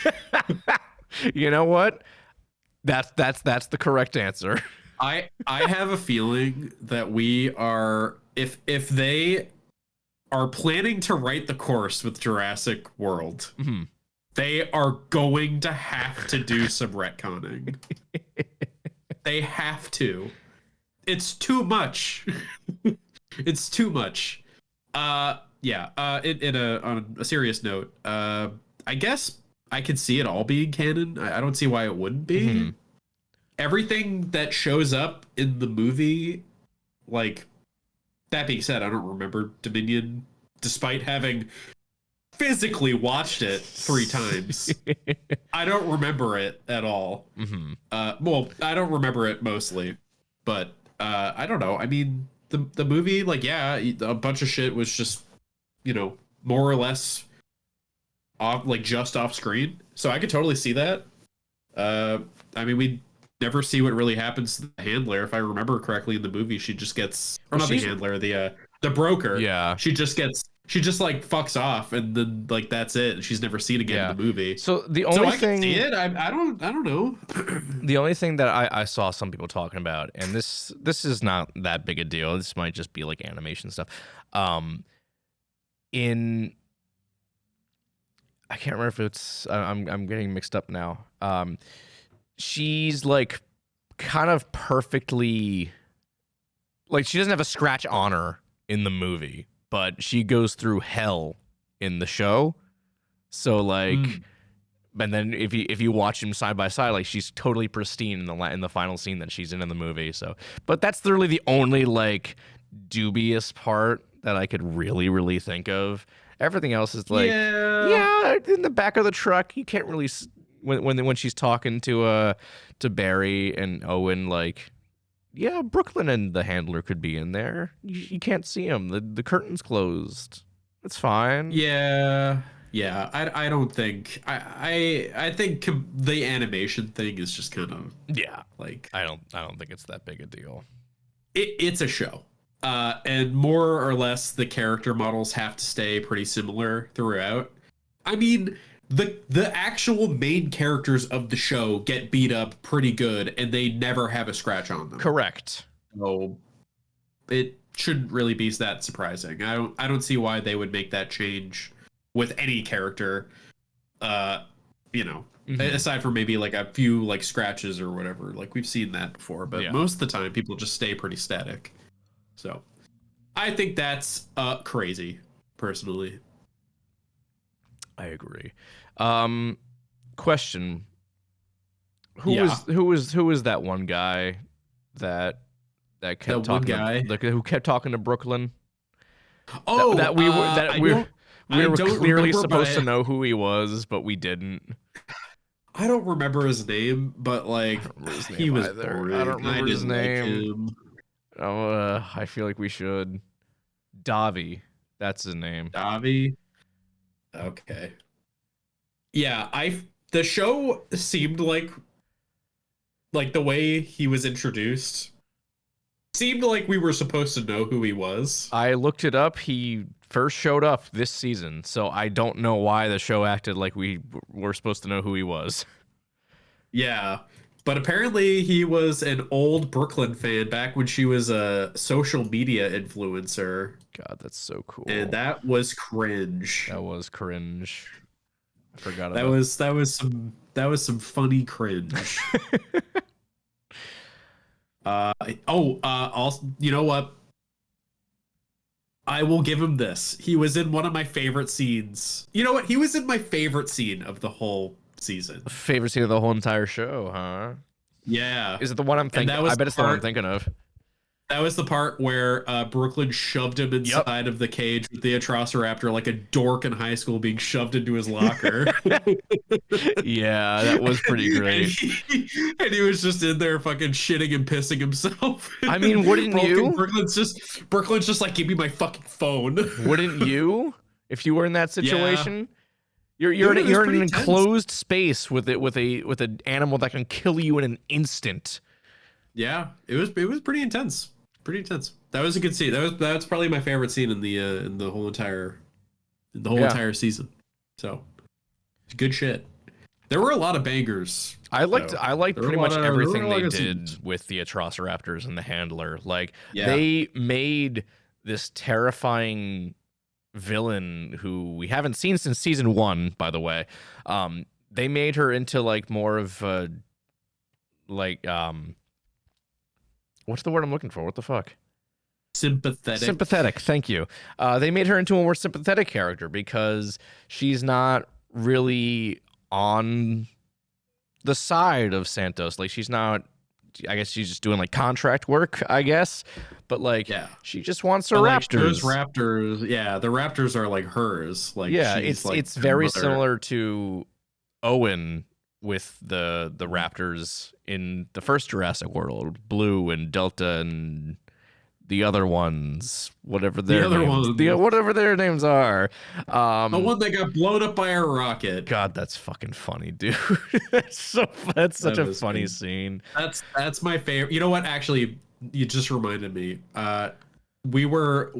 You know what? That's the correct answer. I have a feeling that we are, if they are planning to write the course with Jurassic World, Mm-hmm. they are going to have to do some retconning. They have to. It's too much. It's too much. On a serious note, I guess I could see it all being canon. I don't see why it wouldn't be. Mm-hmm. Everything that shows up in the movie, like, that being said, I don't remember Dominion, despite having physically watched it 3 times. I don't remember it at all. Mm-hmm. Well, I don't remember it mostly, but I don't know. I mean, the movie, like, yeah, a bunch of shit was just, you know, more or less off, like, just off screen. So I could totally see that. I mean, we never see what really happens to the handler. If I remember correctly in the movie, she just gets, or not the handler, the broker. Yeah. She just like fucks off, and then like that's it. She's never seen again in the movie. So the only thing, I can see it. I don't know. The only thing that I saw some people talking about, and this is not that big a deal. This might just be like animation stuff. I can't remember if it's I'm getting mixed up now. She's like kind of perfectly, like, she doesn't have a scratch on her in the movie, but she goes through hell in the show. So like, and then if you watch them side by side, like, she's totally pristine in the final scene that she's in the movie. So, but that's literally the only like dubious part that I could really think of. Everything else is like, yeah, in the back of the truck, you can't really when she's talking to Barry and Owen, like, yeah, Brooklyn and the handler could be in there. You can't see them. The curtain's closed. It's fine. Yeah. I don't think I think the animation thing is just kind of like, I don't think it's that big a deal. It's a show. And more or less the character models have to stay pretty similar throughout. I mean, the actual main characters of the show get beat up pretty good, and they never have a scratch on them. Correct. So it shouldn't really be that surprising. I don't see why they would make that change with any character. Aside from maybe like a few like scratches or whatever. Like, we've seen that before, but most of the time people just stay pretty static. So I think that's crazy, personally. I agree. Question: Who was that one guy that kept talking? Who kept talking to Brooklyn? Oh, we were clearly supposed to know who he was, but we didn't. I don't remember his name, but like, he was boring. I don't remember his name. Like, Oh, I feel like we should. Davi, that's his name. Davi. Okay. Yeah, the show seemed like the way he was introduced seemed like we were supposed to know who he was. I looked it up. He first showed up this season, so I don't know why the show acted like we were supposed to know who he was. Yeah. But apparently he was an old Brooklyn fan back when she was a social media influencer. God, that's so cool. And that was cringe. That was cringe. I forgot that about that was some funny cringe. Also, you know what? I will give him this. He was in one of my favorite scenes. You know what? He was in my favorite scene of the whole season. Favorite scene of the whole entire show, huh? Yeah. Is it the one I'm thinking? I bet it's the one I'm thinking of. That was the part where Brooklyn shoved him inside of the cage with the Atrociraptor like a dork in high school being shoved into his locker. Yeah, that was pretty great. And he was just in there fucking shitting and pissing himself. I mean, wouldn't you? Brooklyn's just like, give me my fucking phone. Wouldn't you? If you were in that situation? You're Dude, in an enclosed space with an animal that can kill you in an instant. Yeah, it was pretty intense. Pretty intense. That was a good scene. That's probably my favorite scene in the whole entire season. So good shit. There were a lot of bangers. I liked pretty much everything they did scenes. with the Atrociraptors and the Handler. Like Yeah. they made this terrifying villain who we haven't seen since season 1, by the way. They made her into like more of what's the word I'm looking for? What the fuck? Sympathetic. Thank you. They made her into a more sympathetic character because she's not really on the side of Santos. Like she's not. I guess she's just doing like contract work. I guess, but like she just wants her raptors. Those raptors, the raptors are like hers. Like it's very similar to Owen with the raptors in the first Jurassic World, Blue and Delta and the other ones, whatever their names are. The one that got blown up by a rocket. God, that's fucking funny, dude. That's such a funny scene. That's my favorite. You know what? Actually, you just reminded me. While we were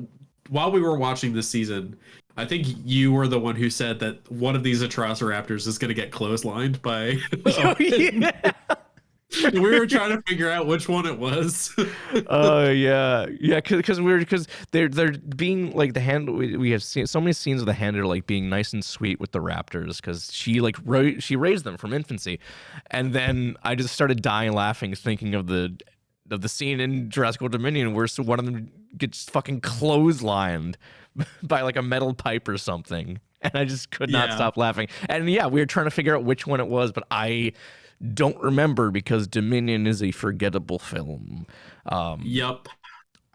watching this season, I think you were the one who said that one of these Atrociraptors is going to get clotheslined by. Oh, yeah. We were trying to figure out which one it was. Yeah, because they're being like the hand. We have seen so many scenes of the handler like being nice and sweet with the raptors because she raised them from infancy, and then I just started dying laughing thinking of the scene in Jurassic World Dominion where one of them gets fucking clotheslined by like a metal pipe or something, and I just could not stop laughing. And we were trying to figure out which one it was, but I don't remember because Dominion is a forgettable film. Yep.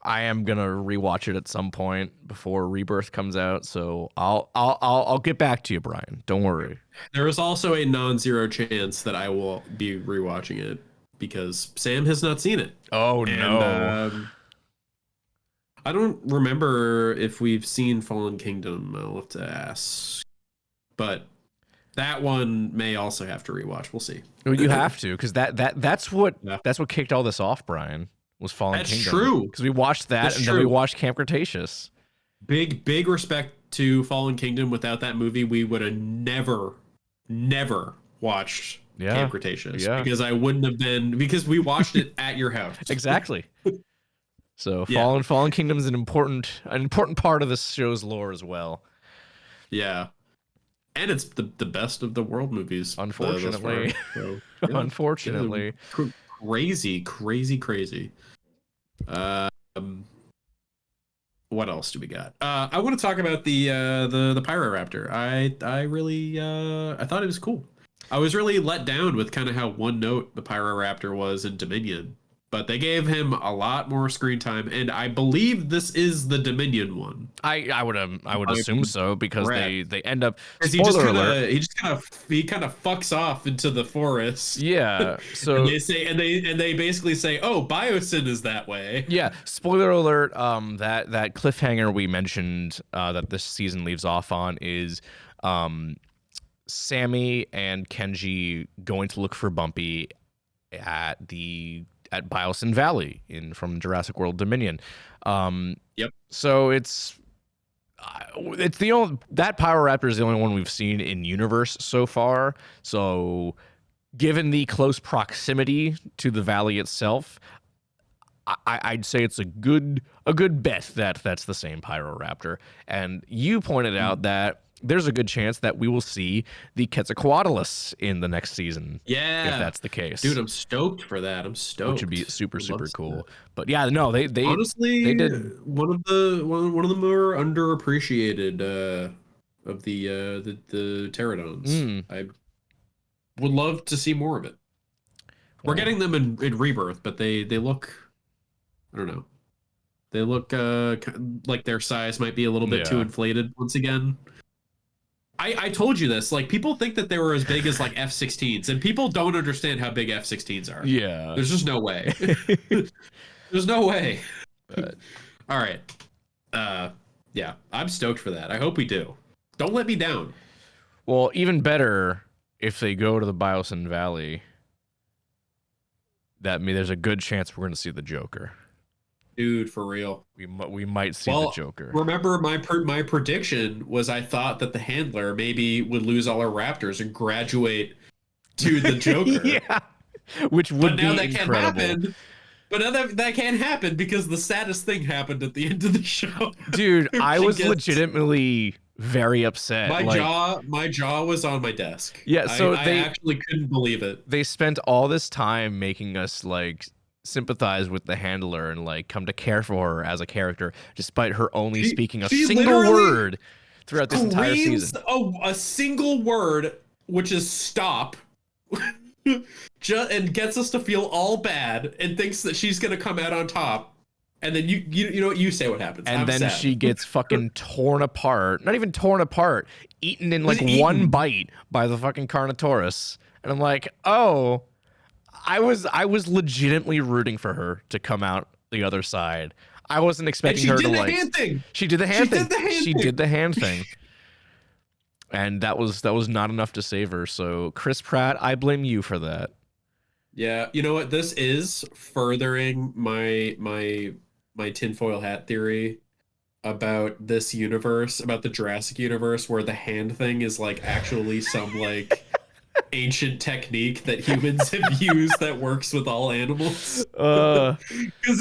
I am gonna rewatch it at some point before Rebirth comes out, so I'll get back to you, Brian. Don't worry. There is also a non-zero chance that I will be rewatching it because Sam has not seen it. Oh no. I don't remember if we've seen Fallen Kingdom. I'll have to ask, but that one may also have to rewatch. We'll see. Well, you have to, because that's what kicked all this off, Brian, was Fallen Kingdom. That's true. Because we watched that, then we watched Camp Cretaceous. Big respect to Fallen Kingdom. Without that movie, we would have never watched Camp Cretaceous. Yeah. Because I wouldn't have been, because we watched it at your house. Exactly. So Fallen Kingdom is an important part of this show's lore as well. Yeah. And it's the best of the world movies. Unfortunately. So, Unfortunately. Crazy. What else do we got? I want to talk about the Pyroraptor. I really I thought it was cool. I was really let down with kind of how one note the Pyroraptor was in Dominion. But they gave him a lot more screen time, and I believe this is the Dominion one. I would assume so because they end up. He kind of fucks off into the forest. Yeah. So and they basically say, "Oh, Biosyn is that way." Yeah. Spoiler alert. That cliffhanger we mentioned that this season leaves off on is Sammy and Kenji going to look for Bumpy at Biosyn Valley from Jurassic World Dominion. Yep. So it's the only that Pyroraptor is the only one we've seen in universe so far. So given the close proximity to the valley itself, I'd say it's a good bet that that's the same Pyroraptor. And you pointed out that there's a good chance that we will see the Quetzalcoatlus in the next season. Yeah, if that's the case, dude, I'm stoked for that. I'm stoked, which would be super cool. But yeah, no, they honestly they did one of the more underappreciated of the pterodons. I would love to see more of it. We're getting them in Rebirth, but they look, I don't know. They look like their size might be a little bit too inflated once again. I told you this. Like, people think that they were as big as like F-16s, and people don't understand how big F-16s are. Yeah. There's just no way. There's no way. But, all right. Yeah, I'm stoked for that. I hope we do. Don't let me down. well, even better if they go to the Biosin Valley. There's a good chance we're going to see the Joker. Dude, for real. We might see the Joker. Remember my prediction was I thought that the handler maybe would lose all her raptors and graduate to the Joker. Yeah, which would be incredible. Can't happen. But now that can't happen because the saddest thing happened at the end of the show. Dude, I was legitimately very upset. My jaw was on my desk. Yeah, so I actually couldn't believe it. They spent all this time making us like sympathize with the handler and like come to care for her as a character, despite her only speaking a single word throughout this entire season. A single word, which is stop, and gets us to feel all bad and thinks that she's gonna come out on top. And then you know what, you say what happens. And then she gets fucking torn apart. Not even torn apart, eaten in like one bite by the fucking Carnotaurus. And I'm like, oh, I was legitimately rooting for her to come out the other side. I wasn't expecting her to like. She did the hand thing. She did the hand thing. And that was not enough to save her. So Chris Pratt, I blame you for that. Yeah, you know what? This is furthering my tinfoil hat theory about this universe, about the Jurassic universe, where the hand thing is like actually some like ancient technique that humans have used that works with all animals. Because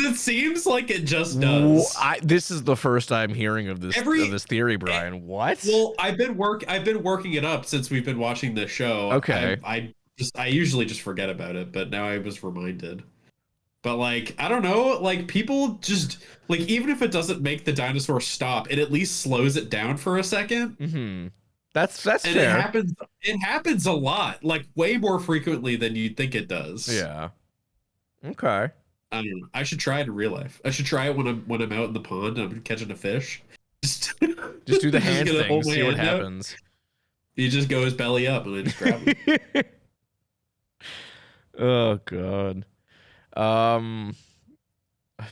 it seems like it just does. This is the first I'm hearing of this theory, Brian. What? Well, I've been working it up since we've been watching this show. Okay. I usually just forget about it, but now I was reminded. But like, I don't know, like people just like, even if it doesn't make the dinosaur stop, it at least slows it down for a second. Mm-hmm. That's and fair. It happens a lot, like way more frequently than you'd think it does. Yeah. Okay. I don't know. I should try it in real life. I should try it when I'm out in the pond and I'm catching a fish. Just do the hand thing, see what happens. He just goes belly up and I just grab him. Oh god. Man,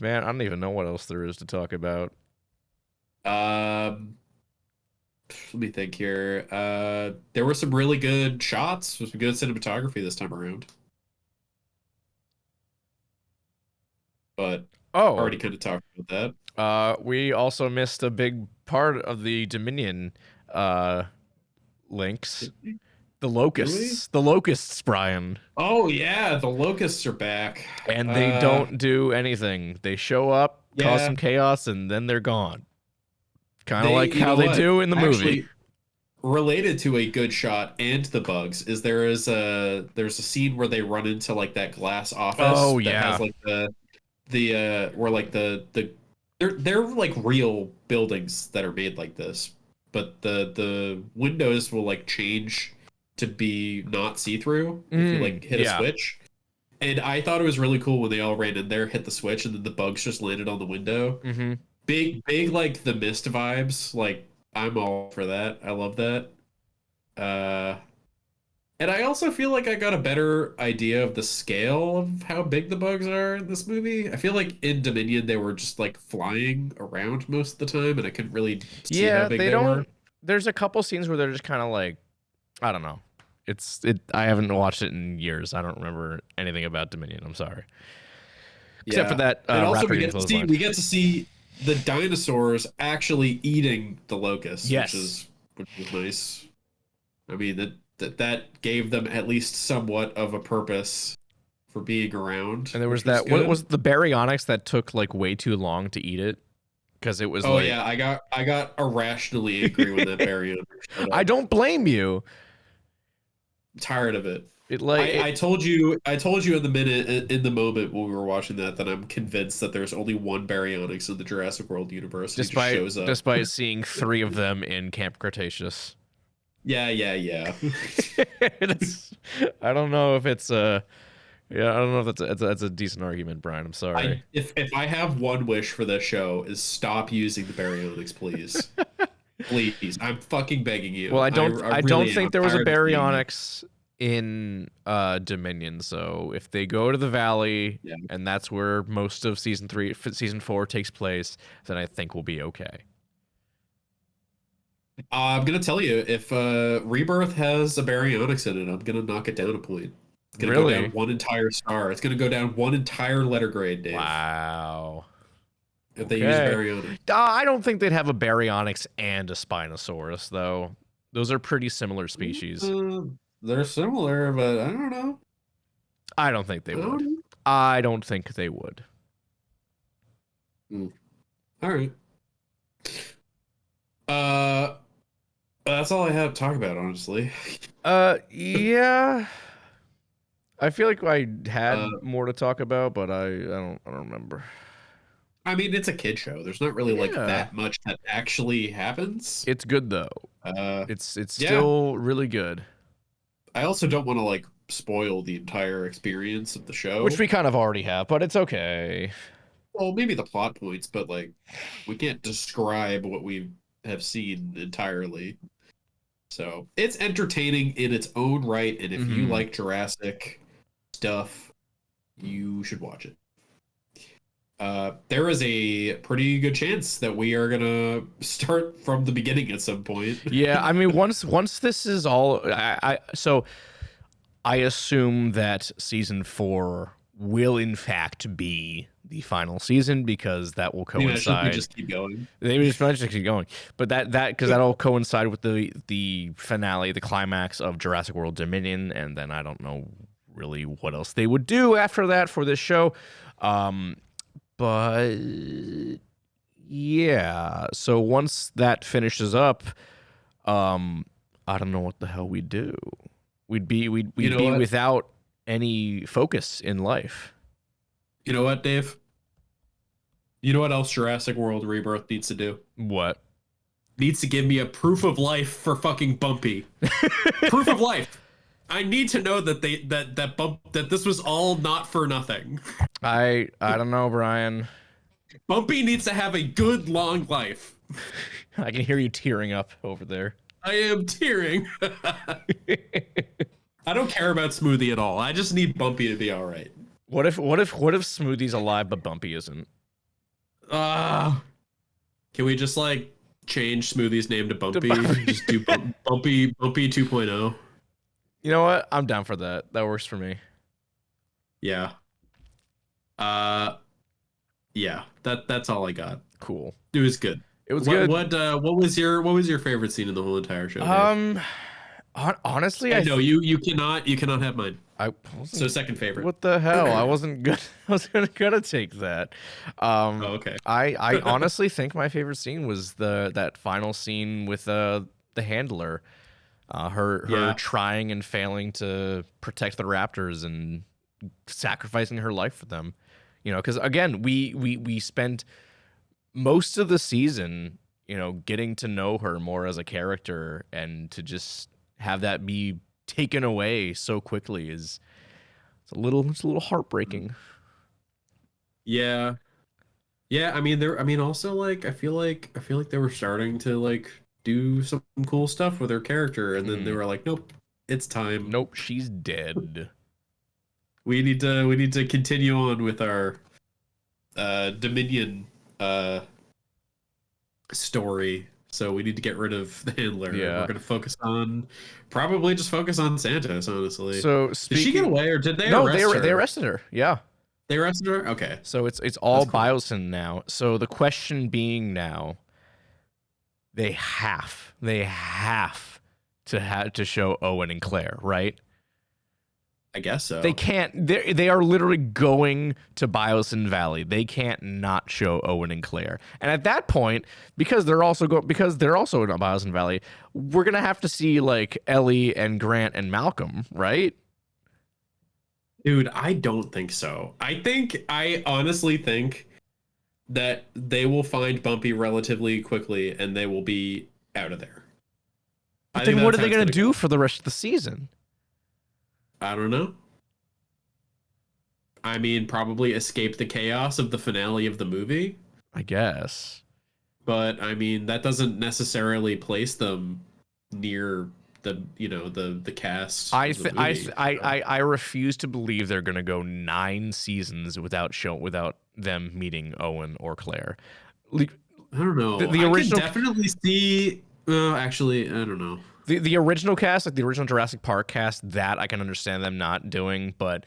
I don't even know what else there is to talk about. Let me think here. There were some really good shots, some good cinematography this time around. But already kind of talked about that. We also missed a big part of the Dominion links. The locusts. Really? The locusts, Brian. Oh yeah, the locusts are back. And they don't do anything. They show up, cause some chaos, and then they're gone. Kind of like how they do in the movie. Related to a good shot and the bugs is there's a scene where they run into like that glass office. Oh that has like the where like they're like real buildings that are made like this, but the windows will like change to be not see-through if you like hit a switch. And I thought it was really cool when they all ran in there, hit the switch, and then the bugs just landed on the window. Mm-hmm. Big like the Mist vibes. Like, I'm all for that. I love that. And I also feel like I got a better idea of the scale of how big the bugs are in this movie. I feel like in Dominion they were just like flying around most of the time, and I couldn't really see how big they were. There's a couple scenes where they're just kind of like, I don't know. I haven't watched it in years. I don't remember anything about Dominion. I'm sorry. Except for that. And also we get to see the dinosaurs actually eating the locusts, yes. which is nice. I mean that gave them at least somewhat of a purpose for being around. And there was that. What was the baryonyx that took like way too long to eat it? Because it was. Oh like, yeah, I got irrationally angry when that baryonyx. I don't blame you. Tired of it. I told you in the moment when we were watching that I'm convinced that there's only one baryonyx in the Jurassic World universe. Despite seeing 3 of them in Camp Cretaceous. Yeah. I don't know if it's Yeah, I don't know if that's a decent argument, Brian. I'm sorry. If I have one wish for this show is stop using the baryonics, please. Please. I'm fucking begging you. Well, I don't really am. think there I'm was a tired of seeing it. baryonics in Dominion. So if they go to the Valley Yeah. and that's where most of season 4 takes place, then I think we'll be okay. I'm gonna tell you, if Rebirth has a baryonics in it, I'm gonna knock it down a point. It's gonna go down one entire star. It's gonna go down one entire letter grade, Dave. Wow. If they use baryonics. I don't think they'd have a baryonyx and a Spinosaurus, though. Those are pretty similar species. They're similar, but I don't know. I don't think they would. I don't think they would. All right. That's all I have to talk about, honestly. Yeah. I feel like I had more to talk about, but I don't remember. I mean, it's a kid show. There's not really like that much that actually happens. It's good though. It's still really good. I also don't want to like spoil the entire experience of the show, which we kind of already have, but it's okay. Well, maybe the plot points, but like we can't describe what we have seen entirely. So it's entertaining in its own right, and if you like Jurassic stuff, you should watch it. There is a pretty good chance that we are gonna start from the beginning at some point. Yeah, I mean, once this is all, so I assume that season 4 will in fact be the final season because that will coincide. We just keep going. They just keep going, but that because that'll coincide with the finale, the climax of Jurassic World Dominion, and then I don't know really what else they would do after that for this show. But yeah, so once that finishes up, I don't know what the hell we'd do. We'd be without any focus in life. You know what, Dave? You know what else Jurassic World Rebirth needs to do? What? Needs to give me a proof of life for fucking Bumpy. Proof of life. I need to know that that this was all not for nothing. I don't know, Brian. Bumpy needs to have a good long life. I can hear you tearing up over there. I am tearing. I don't care about Smoothie at all. I just need Bumpy to be all right. What if Smoothie's alive but Bumpy isn't? Can we just like change Smoothie's name to Bumpy? Just do Bumpy 2.0. You know what? I'm down for that. That works for me. Yeah. Yeah. That's all I got. Cool. It was good. It was good. What was your favorite scene in the whole entire show? Dave? Honestly, I know you cannot have mine. So second favorite. What the hell? I wasn't good. I was gonna take that. Okay. I honestly think my favorite scene was that final scene with the handler. Her trying and failing to protect the raptors and sacrificing her life for them, because again, we spent most of the season, getting to know her more as a character, and to just have that be taken away so quickly it's a little heartbreaking. Yeah. I mean, also like I feel like they were starting to like do some cool stuff with her character, and then they were like, nope, it's time. Nope, she's dead. We need to continue on with our Dominion story. So we need to get rid of the handler. Yeah. We're gonna probably just focus on Santos, honestly. So did she get away, or did they arrest her? They arrested her. Yeah. They arrested her? Okay. So it's all cool. Biosyn now. So the question being now, they have to show Owen and Claire, right? I guess so. They can't. They are literally going to Biosyn Valley. They can't not show Owen and Claire. And at that point, because they're also in Biosyn Valley, we're gonna have to see like Ellie and Grant and Malcolm, right? Dude, I don't think so. I honestly think that they will find Bumpy relatively quickly and they will be out of there. But then what are they going to do for the rest of the season? I don't know. I mean, probably escape the chaos of the finale of the movie. I guess. But I mean, that doesn't necessarily place them near the cast. I refuse to believe they're gonna go 9 seasons without them meeting Owen or Claire. I don't know. The original, I can definitely see. Actually, I don't know. The original cast, like the original Jurassic Park cast, that I can understand them not doing, but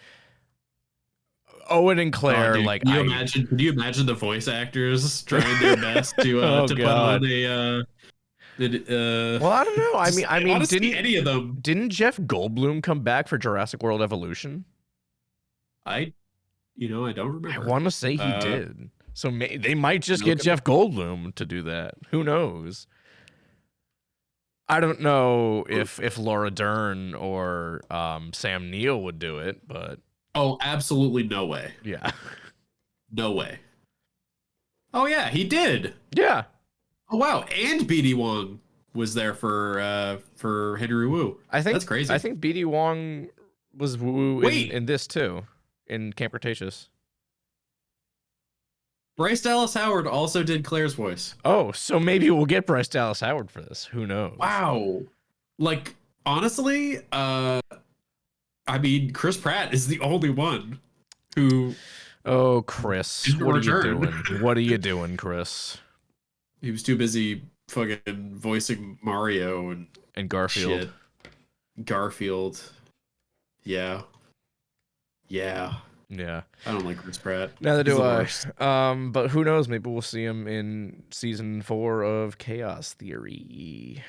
Owen and Claire, dude, like, could you imagine the voice actors trying their best to put on a well, I don't know. I mean, honestly, any of them. Didn't Jeff Goldblum come back for Jurassic World Evolution? I don't remember. I want to say he did. So they might just get Jeff Goldblum to do that. Who knows? I don't know if Laura Dern or Sam Neill would do it, but oh, absolutely no way. Yeah, no way. Oh yeah, he did. Yeah. Oh wow, and BD Wong was there for Henry Wu. I think that's crazy. I think BD Wong was Wu in this too, in Camp Cretaceous. Bryce Dallas Howard also did Claire's voice. Oh, so maybe we'll get Bryce Dallas Howard for this. Who knows? Wow. Like, honestly, I mean, Chris Pratt is the only one who... Oh, Chris. What are you doing? What are you doing, Chris? He was too busy fucking voicing Mario and Garfield. Shit. Garfield. Yeah. Yeah. Yeah. I don't like Chris Pratt. Neither do I. But who knows? Maybe we'll see him in season 4 of Chaos Theory.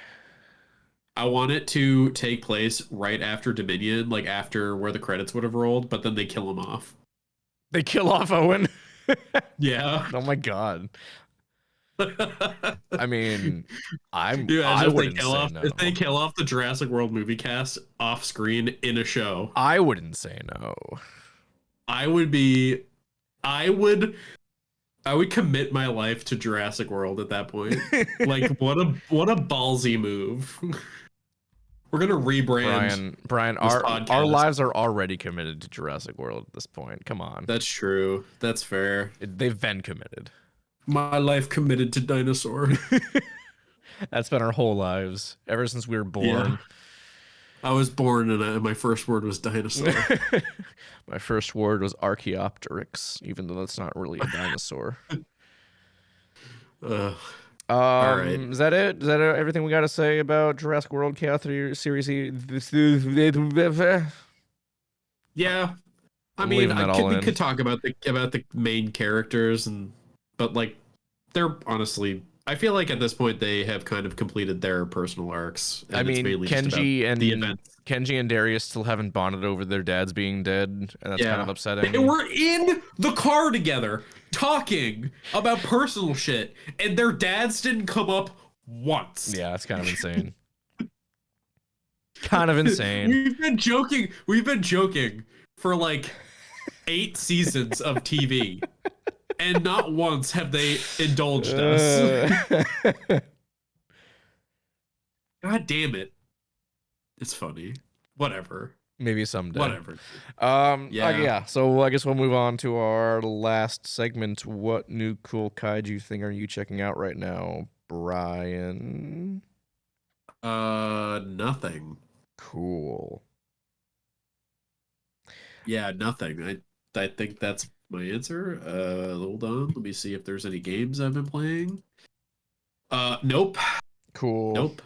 I want it to take place right after Dominion, like after where the credits would have rolled, but then they kill him off. They kill off Owen? Yeah. Oh my god. I mean, I wouldn't say no. If they kill off the Jurassic World movie cast off screen in a show, I wouldn't say no. I would commit my life to Jurassic World at that point. Like, what a ballsy move. We're gonna rebrand. Brian, our lives are already committed to Jurassic World at this point. Come on. That's true. That's fair. They've been committed. My life committed to dinosaur. That's been our whole lives ever since we were born. Yeah. I was born and my first word was dinosaur. My first word was Archaeopteryx, even though that's not really a dinosaur. All right. Is that it? Is that everything we got to say about Jurassic World Chaos Series? Yeah. I mean, we could talk about the main characters, but like, they're honestly, I feel like at this point they have kind of completed their personal arcs. I mean, Kenji and Darius still haven't bonded over their dads being dead, and that's kind of upsetting. They were in the car together talking about personal shit, and their dads didn't come up once. Yeah, that's kind of insane. Kind of insane. We've been joking for like 8 seasons of TV. And not once have they indulged us. God damn it. It's funny. Whatever. Maybe someday. Whatever. Yeah. So I guess we'll move on to our last segment. What new cool kaiju thing are you checking out right now, Brian? Nothing. Cool. Yeah, nothing. I think that's my answer. Hold on. Let me see if there's any games I've been playing. Nope. Cool. Nope.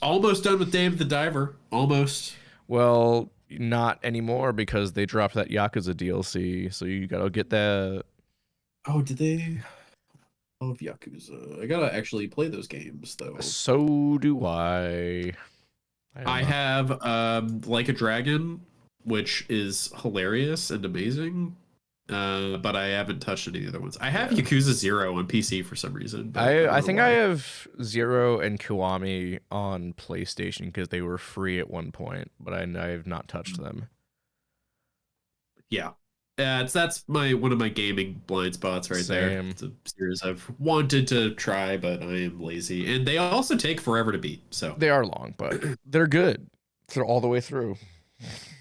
Almost done with Dave the Diver. Almost. Well, not anymore because they dropped that Yakuza DLC, so you gotta get that. Oh, did they? Oh, Yakuza. I gotta actually play those games though. So do I. I have Like a Dragon, which is hilarious and amazing. But I haven't touched any other ones. I have Yakuza 0 on PC for some reason. I think I have 0 and Kiwami on PlayStation because they were free at one point, but I have not touched them. Yeah. That's one of my gaming blind spots right there. It's a series I've wanted to try, but I am lazy. And they also take forever to beat. So they are long, but they're good. They're all the way through.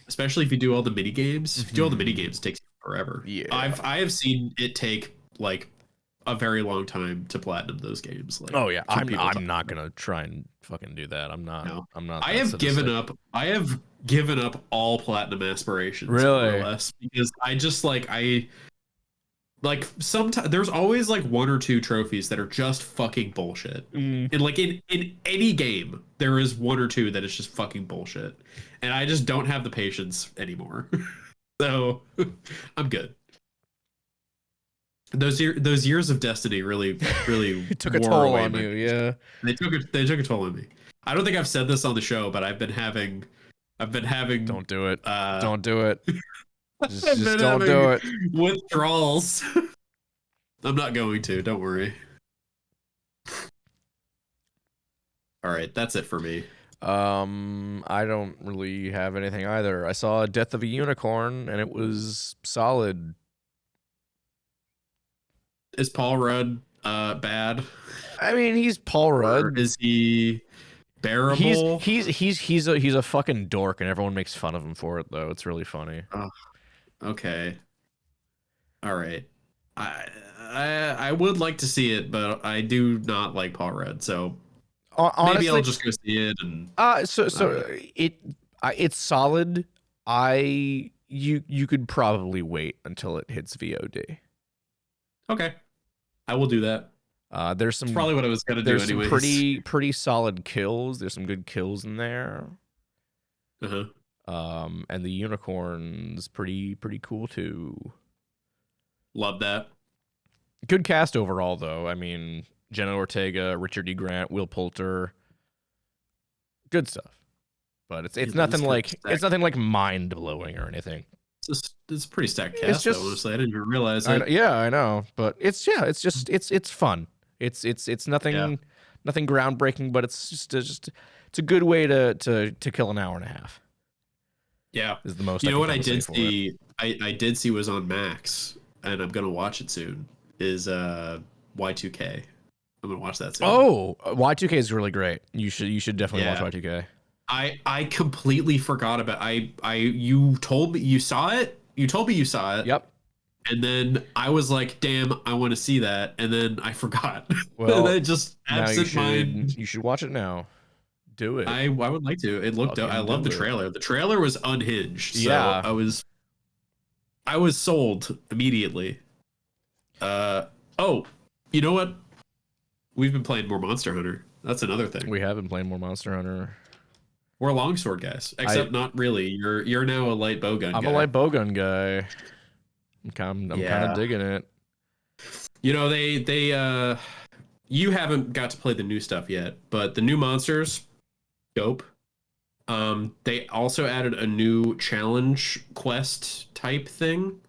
Especially if you do all the mini games. If you do all the mini games, it takes forever. Yeah. I have seen it take like a very long time to platinum those games. Like, Oh yeah, some I'm people talk not about gonna try and fucking do that. I'm not. No. I'm not. I that have given sadistic. up. I have given up all platinum aspirations, more Really? or less, because I just like sometimes there's always like one or two trophies that are just fucking bullshit. And like in any game, there is one or two that is just fucking bullshit, and I just don't have the patience anymore. So I'm good. Those years of Destiny really It took a wore toll away on my you. patience. Yeah. They took a toll on me. I don't think I've said this on the show, but I've been having Don't do it. uh Don't do it. Just, I've just been don't do it. having withdrawals. I'm not going to, don't worry. All right, that's it for me. I don't really have anything either. I saw Death of a Unicorn and it was solid. Is Paul Rudd bad? I mean, he's Paul Or Rudd. is he bearable? He's a fucking dork and everyone makes fun of him for it though. It's really funny. Okay. All right. I would like to see it, but I do not like Paul Rudd, so Honestly, maybe I'll just go see it. And it's solid. You could probably wait until it hits VOD. okay, I will do that. There's some It's probably what I was gonna do there's anyways. some pretty solid kills. There's some good kills in there. Uh-huh. And the unicorn's pretty cool too. Love that. Good cast overall though. I mean, Jenna Ortega, Richard E. Grant, Will Poulter. Good stuff. But it's nothing like mind blowing or anything. It's a pretty stacked It's cast. just- Honestly, I didn't even realize it. I know, but it's fun. It's nothing nothing groundbreaking, but it's just it's a good way to kill an hour and a half. Yeah. Is the most. You know what I can did say for it. see? I did see was on Max, and I'm gonna watch it soon. Is Y2K. I'm gonna watch that soon. Oh, Y2K is really great. You should definitely Yeah. watch Y2K. I completely forgot about you told me you saw it. You told me you saw it. Yep. And then I was like, damn, I want to see that. And then I forgot. Well, and then just now absent mind. you should watch it now. Do it. I would like to. It looked Fucking I love the do it. trailer. The trailer was unhinged. So Yeah. I was sold immediately. Oh, you know what? We've been playing more Monster Hunter. That's another thing. We have been playing more Monster Hunter. We're longsword guys, except not really. You're now a light bowgun. I'm guy. a light bowgun guy. I'm kind of digging it. You know, they you haven't got to play the new stuff yet, but the new monsters, dope. They also added a new challenge quest type thing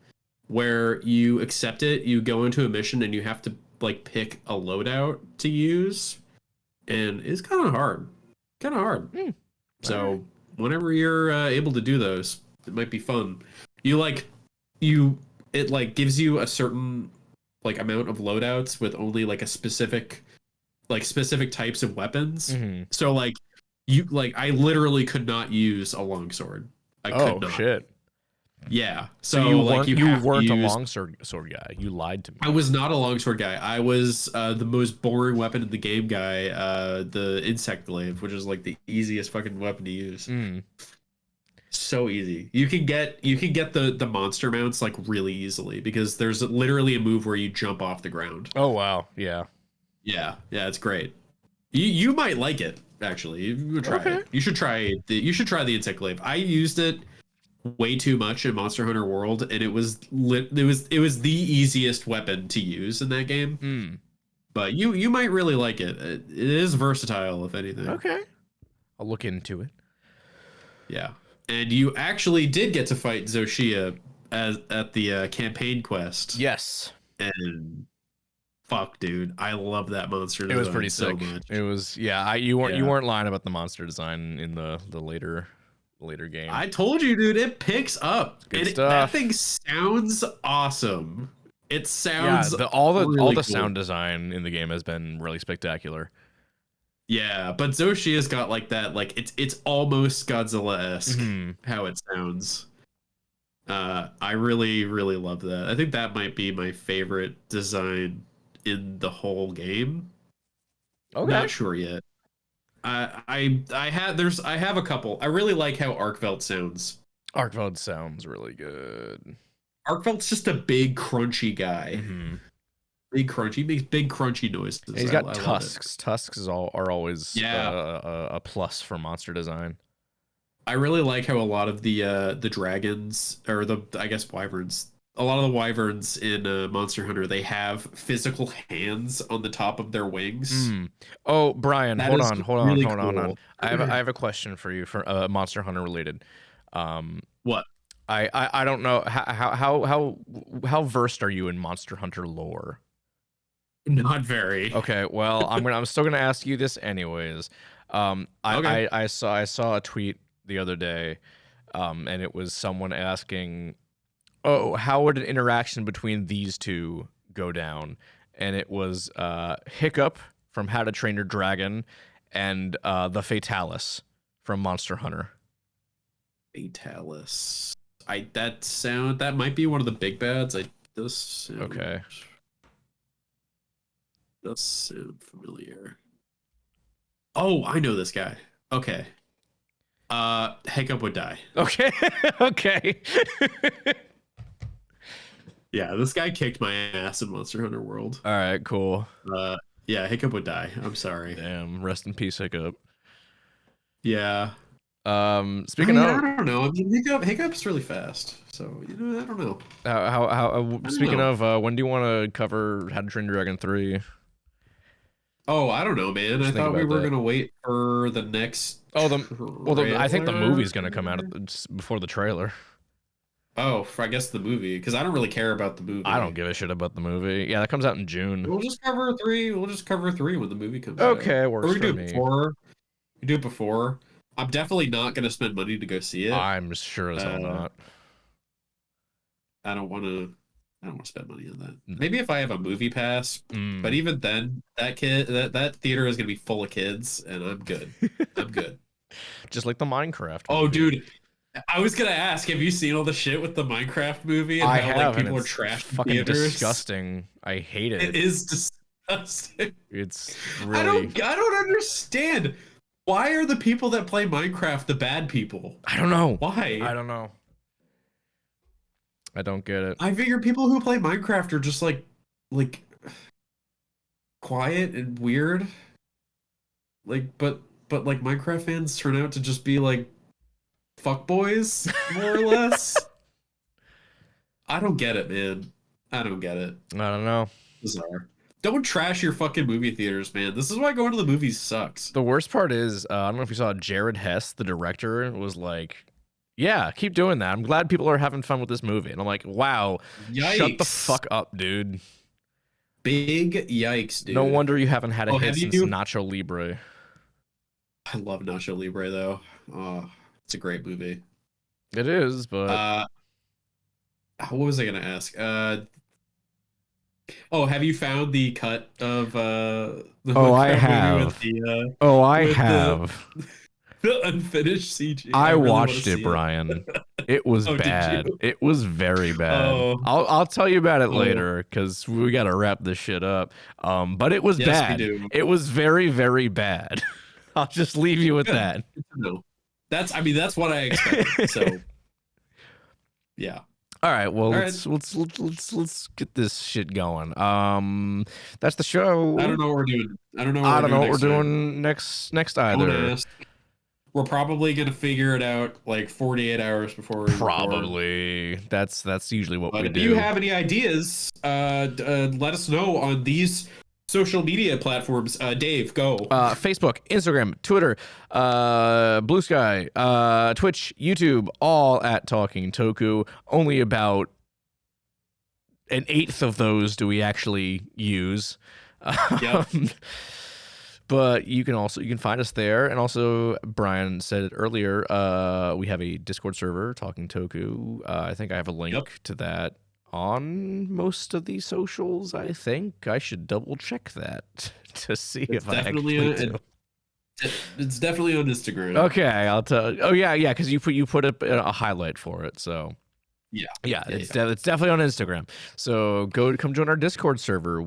where you accept it, you go into a mission and you have to like pick a loadout to use, and it's kind of hard. So whenever you're able to do those, it might be fun. It gives you a certain like amount of loadouts with only like a specific types of weapons. Mm-hmm. So like I literally could not use a longsword. I could not. Shit! Yeah. So you weren't a longsword guy. You lied to me. I was not a longsword guy. I was the most boring weapon in the game guy, the insect glaive, which is like the easiest fucking weapon to use. So easy. You can get the monster mounts like really easily because there's literally a move where you jump off the ground. Oh wow, yeah. Yeah, it's great. You might like it actually. You would try it. You should try the insect glaive. I used it way too much in Monster Hunter World, and it was the easiest weapon to use in that game. But you might really like it. It is versatile, if anything. Okay, I'll look into it. Yeah, and you actually did get to fight Zoshia at the campaign quest. Yes, and fuck, dude, I love that monster design. It was pretty so sick. much. It was you weren't lying about the monster design in the later game. I told you, dude, it picks up. Good stuff. That stuff. thing sounds awesome. It sounds all the cool. sound design in the game has been really spectacular. Yeah, but Zoshia's got like that, like it's almost Godzilla-esque Mm-hmm. how it sounds. I really, really love that. I think that might be my favorite design in the whole game. Okay. Not sure yet. I have a couple. I really like how Arkveld sounds. Arkveld sounds really good. Arkveld's just a big crunchy guy. Mm-hmm. Big crunchy, he makes big crunchy noises. And he's got tusks. Tusks are always a plus for monster design. I really like how a lot of the dragons, or I guess wyverns, a lot of the wyverns in Monster Hunter, they have physical hands on the top of their wings. Oh, Brian, hold on. I have a question for you for Monster Hunter related. What? I don't know how versed are you in Monster Hunter lore? Not very. Okay, well, I'm still gonna ask you this anyways. Okay. I saw a tweet the other day, and it was someone asking, "Oh, how would an interaction between these two go down?" And it was Hiccup from How to Train Your Dragon and the Fatalis from Monster Hunter. Fatalis. That might be one of the big bads. Okay. Does sound familiar. Oh, I know this guy. Okay. Hiccup would die. Okay. Okay. Yeah, this guy kicked my ass in Monster Hunter World. All right, cool. Yeah, Hiccup would die. I'm sorry. Damn, rest in peace, Hiccup. Yeah. Speaking of, I don't know. I mean, Hiccup's really fast, so I don't know. Speaking of, when do you want to cover How to Train Your Dragon 3? Oh, I don't know, man. I thought we were gonna wait for the next. I think the movie's gonna come out before the trailer. Oh, I guess the movie, because I don't really care about the movie. I don't give a shit about the movie. Yeah, that comes out in June. We'll just cover 3. We'll just cover 3 when the movie comes out. Okay, works or we for do me. it before. We do it before. I'm definitely not gonna spend money to go see it. I'm sure as hell not. I don't want to spend money on that. Maybe if I have a movie pass, but even then, that theater is gonna be full of kids, and I'm good. I'm good. Just like the Minecraft movie. Oh, dude, I was gonna ask, have you seen all the shit with the Minecraft movie and I how have, like people and are trashing fucking theaters? disgusting. I hate it. It is disgusting. It's really. I don't understand. Why are the people that play Minecraft the bad people? I don't know. Why? I don't know. I don't get it. I figure people who play Minecraft are just like quiet and weird. But like Minecraft fans turn out to just be like fuckboys, more or less. I don't get it, man. I don't get it. I don't know. Bizarre. Don't trash your fucking movie theaters, man. This is why going to the movies sucks. The worst part is, I don't know if you saw, Jared Hess, the director, was like, yeah, keep doing that. I'm glad people are having fun with this movie. And I'm like, wow, Yikes. Shut the fuck up, dude. Big yikes, dude. No wonder you haven't had a hit since you... Nacho Libre. I love Nacho Libre, though. Oh, it's a great movie. It is, but... what was I going to ask? Oh, have you found the cut of the I have. I have. The unfinished CG. I really watched it, Brian. It was bad. It was very bad. Oh. I'll tell you about it later because we got to wrap this shit up. But it was bad. We do. It was very, very bad. I'll just leave you with that. No. That's what I expected. So yeah. All right, well, let's get this shit going. That's the show. I don't know what we're doing. I don't know what we're doing next either. We're probably gonna figure it out like 48 hours before we probably record. That's usually what we do. If you have any ideas, let us know on these social media platforms. Dave, go. Facebook, Instagram, Twitter, Blue Sky, Twitch, YouTube, all at Talking Toku. Only about an eighth of those do we actually use. Yep. But you can find us there, and also Brian said it earlier. We have a Discord server, Talking Toku. I think I have a link to that on most of these socials. I think I should double check that to see if I actually do. It's definitely on Instagram. Okay, I'll tell. Oh yeah, because you put a highlight for it. So Yeah, it's definitely on Instagram. So come join our Discord server.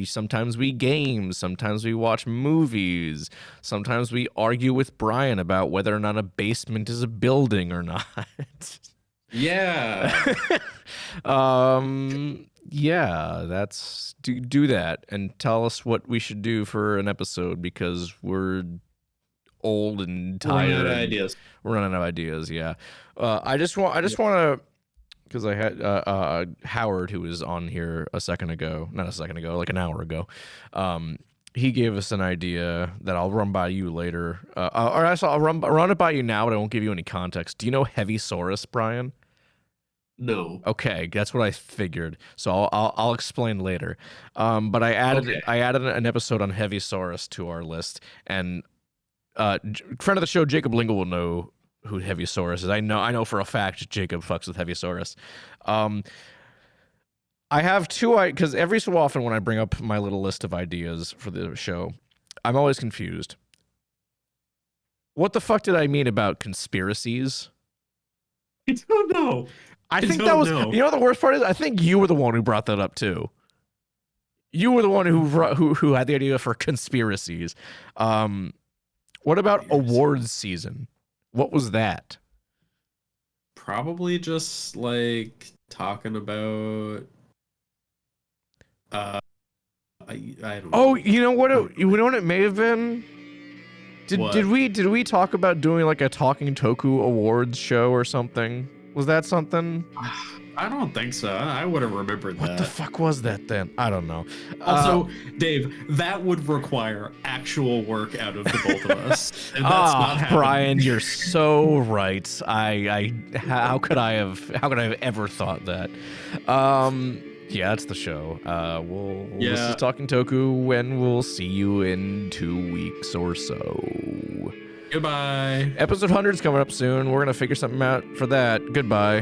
Sometimes we game, sometimes we watch movies, sometimes we argue with Brian about whether or not a basement is a building or not. Yeah. Yeah, that's do that and tell us what we should do for an episode because we're old and tired. We're running out of ideas. We're running out of ideas. Yeah. I just want to. Because I had Howard, who was on here not a second ago, like an hour ago. He gave us an idea that I'll run by you later. Or I'll run it by you now, but I won't give you any context. Do you know Heavysaurus, Brian? No. Okay, that's what I figured. So I'll explain later. But I added an episode on Heavysaurus to our list, and friend of the show Jacob Lingle will know who Heavysaurus is. I know for a fact Jacob fucks with Heavysaurus. I have two, because every so often when I bring up my little list of ideas for the show, I'm always confused. What the fuck did I mean about conspiracies? I don't know. I think that was, you know, the worst part is I think you were the one who brought that up too. You were the one who had the idea for conspiracies. What about awards season? What was that? Probably just like talking about I don't know. Oh, you know what it may have been? Did we talk about doing like a Talking Toku awards show or something? Was that something? I don't think so. I would have remembered that. What the fuck was that then? I don't know. Also, Dave, that would require actual work out of the both of us. And that's not happening. Brian, you're so right. How could I have ever thought that? Yeah, that's the show. This is Talking Toku, and we'll see you in 2 weeks or so. Goodbye. Episode 100 is coming up soon. We're gonna figure something out for that. Goodbye.